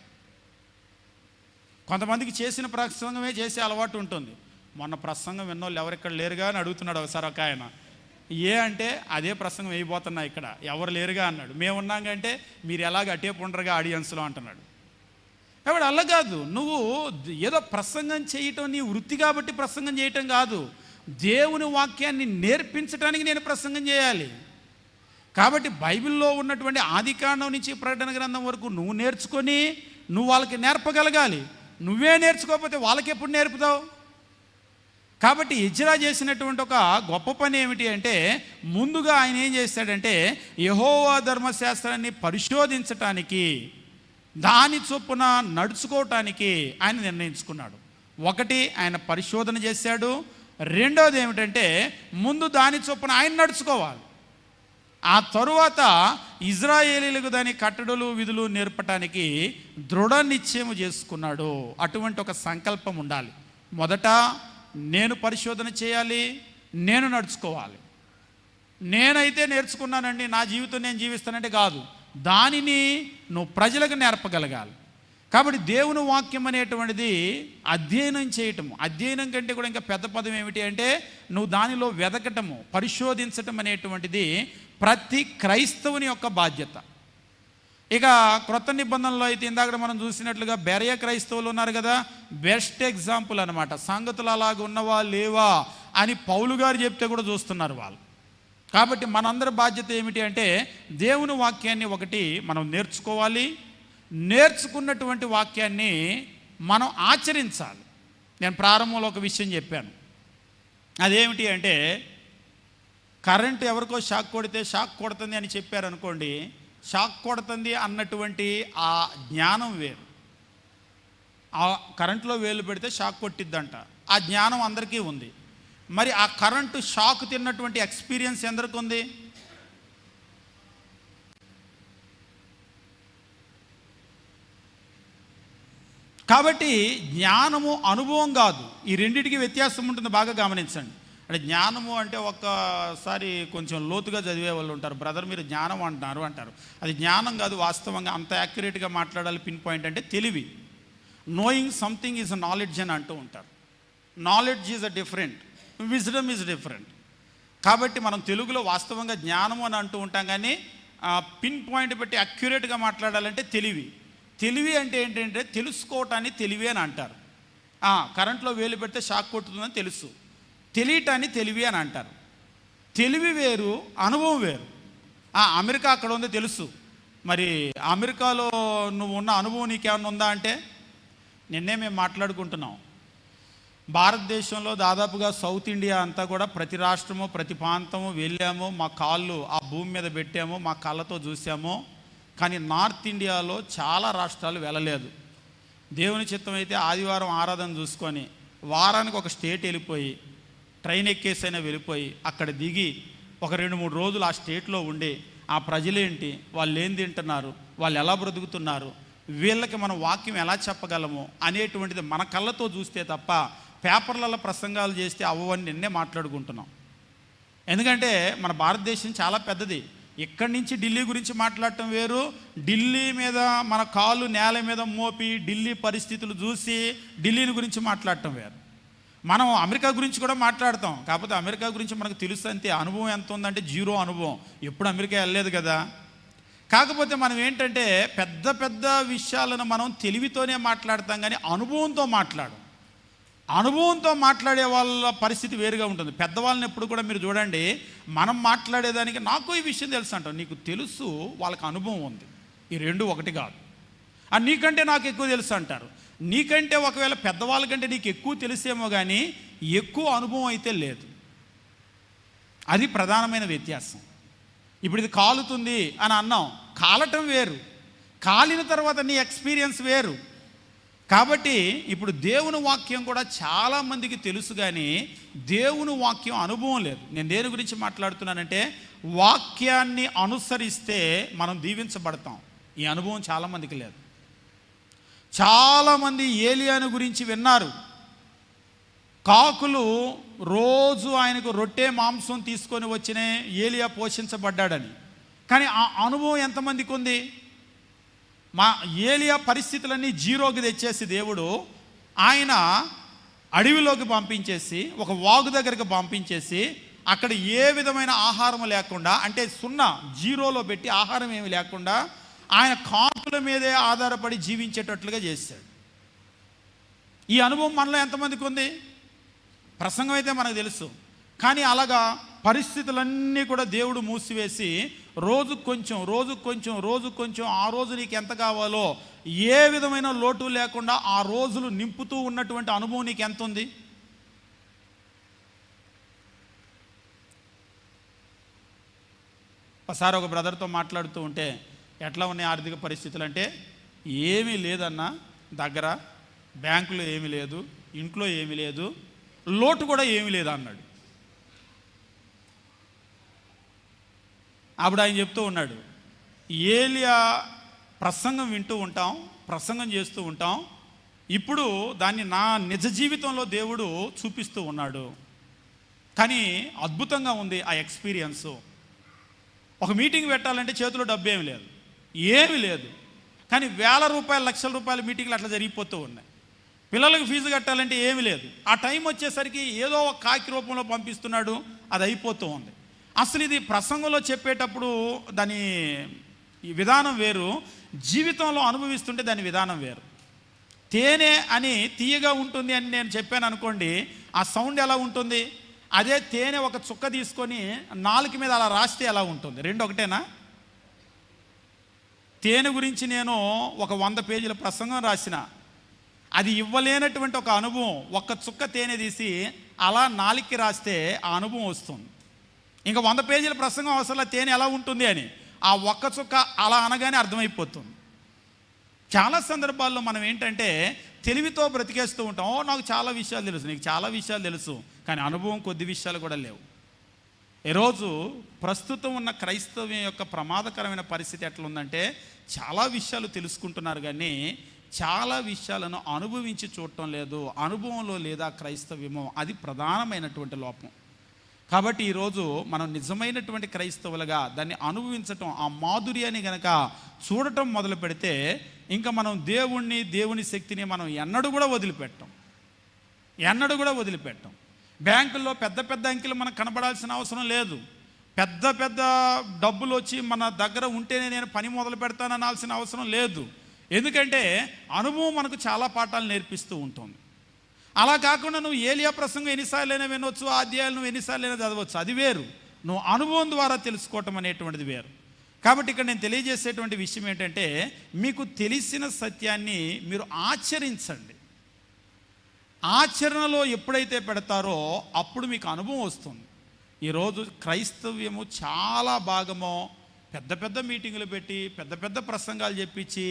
కొంతమందికి చేసిన ప్రసంగమే చేసే అలవాటు ఉంటుంది. మొన్న ప్రసంగం విన్నోళ్ళు ఎవరిక్కడ లేరుగా అని అడుగుతున్నాడు ఒకసారి ఒక ఆయన. అంటే అదే ప్రసంగం వేయబోతున్నా ఇక్కడ, ఎవరు లేరుగా అన్నాడు. మేము ఉన్నాకంటే మీరు ఎలాగ అటేపు ఉండరుగా ఆడియన్స్లో అంటున్నాడు. కాబట్టి అలా కాదు, నువ్వు ఏదో ప్రసంగం చేయటం నీ వృత్తి కాబట్టి ప్రసంగం చేయటం కాదు, దేవుని వాక్యాన్ని నేర్పించడానికి నేను ప్రసంగం చేయాలి. కాబట్టి బైబిల్లో ఉన్నటువంటి ఆదికాండం నుంచి ప్రకటన గ్రంథం వరకు నువ్వు నేర్చుకొని నువ్వు వాళ్ళకి నేర్పగలగాలి. నువ్వే నేర్చుకోకపోతే వాళ్ళకి ఎప్పుడు నేర్పుతావు? కాబట్టి ఎజ్రా చేసినటువంటి ఒక గొప్ప పని ఏమిటి అంటే, ముందుగా ఆయన ఏం చేశాడంటే యెహోవా ధర్మశాస్త్రాన్ని పరిశోధించటానికి, దాని చొప్పున నడుచుకోవటానికి ఆయన నిర్ణయించుకున్నాడు. ఒకటి, ఆయన పరిశోధన చేశాడు. రెండోది ఏమిటంటే, ముందు దాని చొప్పున ఆయన నడుచుకోవాలి. ఆ తరువాత ఇజ్రాయేలీలకు దాని కట్టడలు విధులు నేర్పటానికి దృఢ నిశ్చయం చేసుకున్నాడు. అటువంటి ఒక సంకల్పం ఉండాలి. మొదట నేను పరిశోధన చేయాలి, నేను నడుచుకోవాలి. నేనైతే నేర్చుకున్నానండి, నా జీవితం నేను జీవిస్తానంటే కాదు, దానిని నువ్వు ప్రజలకు నేర్పగలగాలి. కాబట్టి దేవుని వాక్యం అనేటువంటిది అధ్యయనం చేయటము, అధ్యయనం కంటే కూడా ఇంకా పెద్ద పదం ఏమిటి అంటే, నువ్వు దానిలో వెదకటము, పరిశోధించటం అనేటువంటిది ప్రతి క్రైస్తవుని యొక్క బాధ్యత. ఇక క్రొత్త నిబంధనలో అయితే ఇందాక మనం చూసినట్లుగా బెరయ క్రైస్తవులు ఉన్నారు కదా, బెస్ట్ ఎగ్జాంపుల్ అనమాట. సంగతులు అలాగ ఉన్నవా లేవా అని పౌలు గారు చెప్తే కూడా చూస్తున్నారు వాళ్ళు. కాబట్టి మనందరి బాధ్యత ఏమిటి అంటే, దేవుని వాక్యాన్ని ఒకటి మనం నేర్చుకోవాలి, నేర్చుకున్నటువంటి వాక్యాన్ని మనం ఆచరించాలి. నేను ప్రారంభంలో ఒక విషయం చెప్పాను, అదేమిటి అంటే, కరెంటు ఎవరికో షాక్ కొడితే షాక్ కొడుతుంది అని చెప్పారనుకోండి, షాక్ కొడుతుంది అన్నటువంటి ఆ జ్ఞానం వేరు. ఆ కరెంటులో వేలు పెడితే షాక్ కొట్టిద్దంట, ఆ జ్ఞానం అందరికీ ఉంది. మరి ఆ కరెంటు షాక్ తిన్నటువంటి ఎక్స్పీరియన్స్ ఎందరికి ఉంది? కాబట్టి జ్ఞానము అనుభవం కాదు, ఈ రెండింటికి వ్యత్యాసం ఉంటుంది, బాగా గమనించండి. అంటే జ్ఞానము అంటే ఒక్కసారి కొంచెం లోతుగా చదివే వాళ్ళు ఉంటారు, బ్రదర్ మీరు జ్ఞానం అంటారు. అది జ్ఞానం కాదు, వాస్తవంగా అంత యాక్యురేట్గా మాట్లాడాలి. పిన్ పాయింట్ అంటే తెలివి. Knowing something is a knowledge అని అంటూ ఉంటారు. Knowledge is a different, wisdom is different. కాబట్టి మనం తెలుగులో వాస్తవంగా జ్ఞానము అని అంటూ ఉంటాం, కానీ పిన్ పాయింట్ పెట్టి అక్యురేట్గా మాట్లాడాలంటే తెలివి. తెలివి అంటే ఏంటంటే తెలుసుకోవటాన్ని తెలివి అని అంటారు. కరెంట్లో వేలు పెడితే షాక్ కొట్టుతుందని తెలుసు, తెలియటాన్ని తెలివి అని అంటారు. తెలివి వేరు, అనుభవం వేరు. అమెరికా అక్కడ ఉందో తెలుసు, మరి అమెరికాలో నువ్వు ఉన్న అనుభవం నీకేమన్నా ఉందా అంటే, నిన్నే మేము మాట్లాడుకుంటున్నాం, భారతదేశంలో దాదాపుగా సౌత్ ఇండియా అంతా కూడా ప్రతి రాష్ట్రము ప్రతి ప్రాంతము వెళ్ళాము, మా కాళ్ళు ఆ భూమి మీద పెట్టాము, మా కళ్ళతో చూసాము. కానీ నార్త్ ఇండియాలో చాలా రాష్ట్రాలు వెళ్ళలేదు. దేవుని చిత్తం అయితే ఆదివారం ఆరాధన చూసుకొని వారానికి ఒక స్టేట్ వెళ్ళిపోయి, ట్రైన్ ఎక్కేసైనా వెళ్ళిపోయి అక్కడ దిగి ఒక 2-3 రోజులు ఆ స్టేట్లో ఉండి, ఆ ప్రజలేంటి, వాళ్ళు ఏం తింటున్నారు, వాళ్ళు ఎలా బ్రతుకుతున్నారు, వీళ్ళకి మనం వాక్యం ఎలా చెప్పగలము అనేటువంటిది మన కళ్ళతో చూస్తే తప్ప పేపర్లలో ప్రసంగాలు చేస్తే అవ్వని నిన్నే మాట్లాడుకుంటున్నాం. ఎందుకంటే మన భారతదేశం చాలా పెద్దది. ఇక్కడి నుంచి ఢిల్లీ గురించి మాట్లాడటం వేరు, ఢిల్లీ మీద మన కాళ్ళు నేల మీద మోపి ఢిల్లీ పరిస్థితులు చూసి ఢిల్లీని గురించి మాట్లాడటం వేరు. మనం అమెరికా గురించి కూడా మాట్లాడతాం, కాకపోతే అమెరికా గురించి మనకు తెలుసు అంతే. అనుభవం ఎంత ఉందంటే 0 అనుభవం, ఎప్పుడు అమెరికా వెళ్ళలేదు కదా. కాకపోతే మనం ఏంటంటే పెద్ద పెద్ద విషయాలను మనం తెలివితోనే మాట్లాడతాం, కానీ అనుభవంతో అనుభవంతో మాట్లాడే వాళ్ళ పరిస్థితి వేరుగా ఉంటుంది. పెద్దవాళ్ళని ఎప్పుడు కూడా మీరు చూడండి, మనం మాట్లాడేదానికి నాకు ఈ విషయం తెలుసు అంటాం, నీకు తెలుసు, వాళ్ళకి అనుభవం ఉంది. ఈ రెండు ఒకటి కాదు. నీకంటే నాకు ఎక్కువ తెలుసు అంటారు. నీకంటే ఒకవేళ పెద్దవాళ్ళకంటే నీకు ఎక్కువ తెలిసేమో కానీ ఎక్కువ అనుభవం అయితే లేదు. అది ప్రధానమైన వ్యత్యాసం. ఇప్పుడు ఇది కాలుతుంది అని అన్నాం, కాలటం వేరు, కాలిన తర్వాత నీ ఎక్స్పీరియన్స్ వేరు. కాబట్టి ఇప్పుడు దేవుని వాక్యం కూడా చాలామందికి తెలుసు, కానీ దేవుని వాక్యం అనుభవం లేదు. నేను దేని గురించి మాట్లాడుతున్నానంటే, వాక్యాన్ని అనుసరిస్తే మనం దీవించబడతాం. ఈ అనుభవం చాలామందికి లేదు. చాలామంది ఏలియాను గురించి విన్నారు. కాకులు రోజు ఆయనకు రొట్టె మాంసం తీసుకొని వచ్చినే ఏలియా పోషించబడ్డాడని. కానీ ఆ అనుభవం ఎంతమందికి ఉంది? ఏలియా పరిస్థితులన్నీ జీరోకి తెచ్చేసి దేవుడు ఆయన అడవిలోకి పంపించేసి, ఒక వాగు దగ్గరికి పంపించేసి, అక్కడ ఏ విధమైన ఆహారం లేకుండా, అంటే జీరోలో పెట్టి ఆహారం ఏమి లేకుండా ఆయన కాకుల మీదే ఆధారపడి జీవించేటట్లుగా చేశాడు. ఈ అనుభవం మనలో ఎంతమందికి ఉంది? ప్రసంగం అయితే మనకు తెలుసు, కానీ అలాగా పరిస్థితులన్నీ కూడా దేవుడు మూసివేసి రోజు కొంచెం ఆ రోజు నీకు ఎంత కావాలో ఏ విధమైన లోటు లేకుండా ఆ రోజులు నింపుతూ ఉన్నటువంటి అనుభవం నీకు ఎంత ఉంది? ఒకసారి ఒక బ్రదర్తో మాట్లాడుతూ ఉంటే, ఎట్లా ఉన్నాయి ఆర్థిక పరిస్థితులు అంటే, ఏమీ లేదన్నా, దగ్గర బ్యాంకులో ఏమీ లేదు, ఇంట్లో ఏమీ లేదు, లోటు కూడా ఏమీ లేదు అన్నాడు. అప్పుడు ఆయన చెప్తూ ఉన్నాడు, ఏలియా ప్రసంగం వింటూ ఉంటాం, ప్రసంగం చేస్తూ ఉంటాం, ఇప్పుడు దాన్ని నా నిజ జీవితంలో దేవుడు చూపిస్తూ ఉన్నాడు. కానీ అద్భుతంగా ఉంది ఆ ఎక్స్పీరియన్సు. ఒక మీటింగ్ పెట్టాలంటే చేతిలో డబ్బు ఏమీ లేదు, కానీ వేల రూపాయలు, లక్షల రూపాయల మీటింగ్లు అట్లా జరిగిపోతూ ఉన్నాయి. పిల్లలకు ఫీజు కట్టాలంటే ఏమీ లేదు. ఆ టైం వచ్చేసరికి ఏదో ఒక కాకి రూపంలో పంపిస్తున్నాడు, అది అయిపోతూ ఉంది. అసలు ఇది ప్రసంగంలో చెప్పేటప్పుడు దాని విధానం వేరు, జీవితంలో అనుభవిస్తుంటే దాని విధానం వేరు. తేనె అని తీయగా ఉంటుంది అని నేను చెప్పాను అనుకోండి, ఆ సౌండ్ ఎలా ఉంటుంది? అదే తేనె ఒక చుక్క తీసుకొని నాలుక మీద అలా రాస్తే ఎలా ఉంటుంది? రెండు ఒకటేనా? తేనె గురించి నేను ఒక 100 పేజీల ప్రసంగం రాసిన, అది ఇవ్వలేనటువంటి ఒక అనుభవం. ఒక్క చుక్క తేనె తీసి అలా నాలుకకి రాస్తే ఆ అనుభవం వస్తుంది. ఇంకా 100 పేజీల ప్రసంగం అవసరం తేనె ఎలా ఉంటుంది అని, ఆ ఒక్క చుక్క అలా అనగానే అర్థమైపోతుంది. చాలా సందర్భాల్లో మనం ఏంటంటే తెలివితో బ్రతికేస్తూ ఉంటాం. నాకు చాలా విషయాలు తెలుసు, నీకు చాలా విషయాలు తెలుసు, కానీ అనుభవం కొద్ది విషయాలు కూడా లేవు. ఈరోజు ప్రస్తుతం ఉన్న క్రైస్తవ్యం యొక్క ప్రమాదకరమైన పరిస్థితి ఎట్లుందంటే, చాలా విషయాలు తెలుసుకుంటున్నారు కానీ చాలా విషయాలను అనుభవించి చూడటం లేదు. అనుభవంలో లేదా క్రైస్తవ్యమో, అది ప్రధానమైనటువంటి లోపం. కాబట్టి ఈరోజు మనం నిజమైనటువంటి క్రైస్తవులుగా దాన్ని అనుభవించటం, ఆ మాధుర్యాన్ని గనక చూడటం మొదలు పెడితే, ఇంకా మనం దేవుని శక్తిని మనం ఎన్నడూ కూడా వదిలిపెట్టం. బ్యాంకుల్లో పెద్ద పెద్ద అంకెలు మనకు కనబడాల్సిన అవసరం లేదు. పెద్ద పెద్ద డబ్బులు వచ్చి మన దగ్గర ఉంటేనే నేను పని మొదలు పెడతాననాల్సిన అవసరం లేదు. ఎందుకంటే అనుభవం మనకు చాలా పాఠాలు నేర్పిస్తూ ఉంటుంది. అలా కాకుండా నువ్వు ఏలియా ప్రసంగం ఎన్నిసార్లైనా వినవచ్చు, ఆ అధ్యాయాలు నువ్వు ఎన్నిసార్లైనా చదవచ్చు, అది వేరు. నువ్వు అనుభవం ద్వారా తెలుసుకోవటం అనేటువంటిది వేరు. కాబట్టి ఇక్కడ నేను తెలియజేసేటువంటి విషయం ఏంటంటే, మీకు తెలిసిన సత్యాన్ని మీరు ఆచరించండి. ఆచరణలో ఎప్పుడైతే పెడతారో అప్పుడు మీకు అనుభవం వస్తుంది. ఈరోజు క్రైస్తవ్యము చాలా భాగమో పెద్ద పెద్ద మీటింగులు పెట్టి పెద్ద పెద్ద ప్రసంగాలు చెప్పించి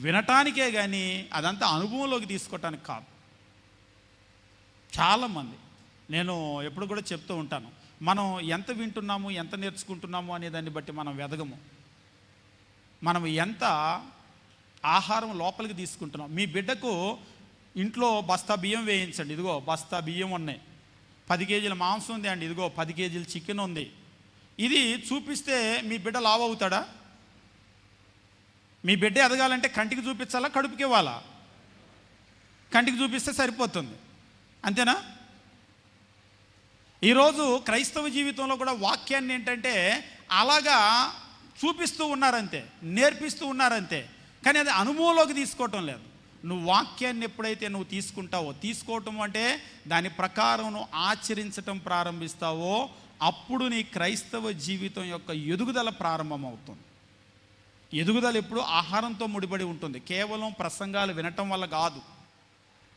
వినటానికే కానీ అదంతా అనుభవంలోకి తీసుకోవటానికి కాదు. చాలామంది, నేను ఎప్పుడు కూడా చెప్తూ ఉంటాను, మనం ఎంత వింటున్నాము, ఎంత నేర్చుకుంటున్నాము అనే దాన్ని బట్టి మనం వెదగము. మనం ఎంత ఆహారం లోపలికి తీసుకుంటున్నాం. మీ బిడ్డకు ఇంట్లో బస్తా బియ్యం వేయించండి, ఇదిగో బస్తా బియ్యం ఉన్నాయి, 10 కేజీల మాంసం ఉంది అండి, ఇదిగో 10 కేజీల చికెన్ ఉంది. ఇది చూపిస్తే మీ బిడ్డ లావు అవుతాడా? మీ బిడ్డ ఎదగాలంటే కంటికి చూపించాలా, కడుపుకి ఇవ్వాలా? కంటికి చూపిస్తే సరిపోతుంది, అంతేనా? ఈరోజు క్రైస్తవ జీవితంలో కూడా వాక్యాన్ని ఏంటంటే అలాగా చూపిస్తూ ఉన్నారంతే, నేర్పిస్తూ ఉన్నారంతే, కానీ అది అనుభవంలోకి తీసుకోవటం లేదు. నువ్వు వాక్యాన్ని ఎప్పుడైతే నువ్వు తీసుకుంటావో, తీసుకోవటం అంటే దాని ప్రకారం నువ్వు ఆచరించటం ప్రారంభిస్తావో, అప్పుడు నీ క్రైస్తవ జీవితం యొక్క ఎదుగుదల ప్రారంభమవుతుంది. ఎదుగుదల ఎప్పుడు ఆహారంతో ముడిపడి ఉంటుంది, కేవలం ప్రసంగాలు వినటం వల్ల కాదు.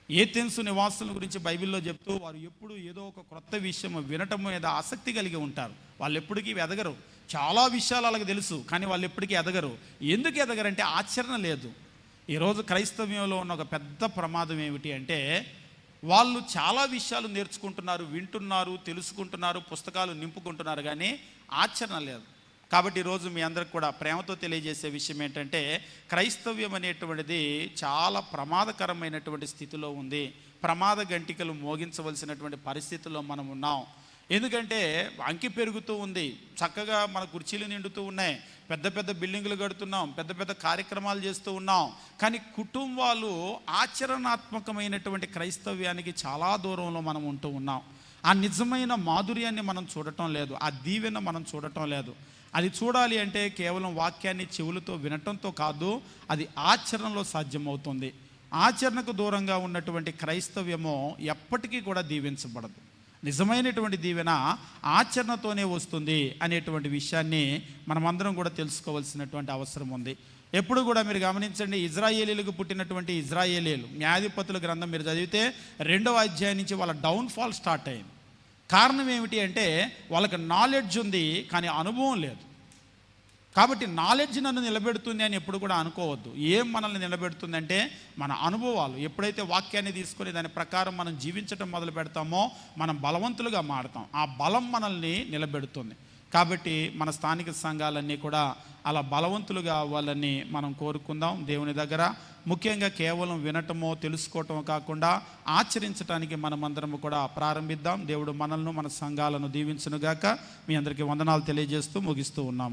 ఏథెన్సు నివాసుల గురించి బైబిల్లో చెప్తూ, వారు ఎప్పుడు ఏదో ఒక క్రొత్త విషయం వినటం మీద ఆసక్తి కలిగి ఉంటారు. వాళ్ళు ఎప్పటికీ ఎదగరు. చాలా విషయాలు వాళ్ళకి తెలుసు, కానీ వాళ్ళు ఎప్పటికీ ఎదగరు. ఎందుకు ఎదగరంటే ఆచరణ లేదు. ఈరోజు క్రైస్తవ్యంలో ఉన్న ఒక పెద్ద ప్రమాదం ఏమిటి అంటే, వాళ్ళు చాలా విషయాలు నేర్చుకుంటున్నారు, వింటున్నారు, తెలుసుకుంటున్నారు, పుస్తకాలు నింపుకుంటున్నారు, కానీ ఆచరణ లేదు. కాబట్టి ఈరోజు మీ అందరికి కూడా ప్రేమతో తెలియజేసే విషయం ఏంటంటే, క్రైస్తవ్యం అనేటువంటిది చాలా ప్రమాదకరమైనటువంటి స్థితిలో ఉంది. ప్రమాద గంటికలు మోగించవలసినటువంటి పరిస్థితుల్లో మనం ఉన్నాం. ఎందుకంటే అంకి పెరుగుతూ ఉంది, చక్కగా మన కుర్చీలు నిండుతూ ఉన్నాయి, పెద్ద పెద్ద బిల్డింగులు కడుతున్నాం, పెద్ద పెద్ద కార్యక్రమాలు చేస్తూ ఉన్నాం, కానీ కుటుంబాలు ఆచరణాత్మకమైనటువంటి క్రైస్తవ్యానికి చాలా దూరంలో మనం ఉంటూ ఉన్నాం. ఆ నిజమైన మాధుర్యాన్ని మనం చూడటం లేదు, ఆ దీవెన మనం చూడటం లేదు. అది చూడాలి అంటే కేవలం వాక్యాన్ని చెవులతో వినటంతో కాదు, అది ఆచరణలో సాధ్యమవుతుంది. ఆచరణకు దూరంగా ఉన్నటువంటి క్రైస్తవ్యము ఎప్పటికీ కూడా దీవించబడదు. నిజమైనటువంటి దీవెన ఆచరణతోనే వస్తుంది అనేటువంటి విషయాన్ని మనమందరం కూడా తెలుసుకోవాల్సినటువంటి అవసరం ఉంది. ఎప్పుడు కూడా మీరు గమనించండి, ఇజ్రాయేలీలకు పుట్టినటువంటి ఇజ్రాయేలీలు న్యాయాధిపతుల గ్రంథం మీరు చదివితే 2వ అధ్యాయం నుంచి వాళ్ళ డౌన్ఫాల్ స్టార్ట్ అయింది. కారణం ఏమిటి అంటే, వాళ్ళకి నాలెడ్జ్ ఉంది కానీ అనుభవం లేదు. కాబట్టి నాలెడ్జ్ నన్ను నిలబెడుతుంది అని ఎప్పుడు కూడా అనుకోవద్దు. ఏం మనల్ని నిలబెడుతుంది అంటే మన అనుభవాలు. ఎప్పుడైతే వాక్యాన్ని తీసుకొని దాని ప్రకారం మనం జీవించడం మొదలు పెడతామో మనం బలవంతులుగా మారుతాం. ఆ బలం మనల్ని నిలబెడుతుంది. కాబట్టి మన స్థానిక సంఘాలన్నీ కూడా అలా బలవంతులుగా అవ్వాలని మనం కోరుకుందాం దేవుని దగ్గర. ముఖ్యంగా కేవలం వినటమో తెలుసుకోవటమో కాకుండా ఆచరించడానికి మనమందరము కూడా ప్రారంభిద్దాం. దేవుడు మనల్ని మన సంఘాలను దీవించునుగాక. మీ అందరికీ వందనాలు తెలియజేస్తూ ముగిస్తూ ఉన్నాం.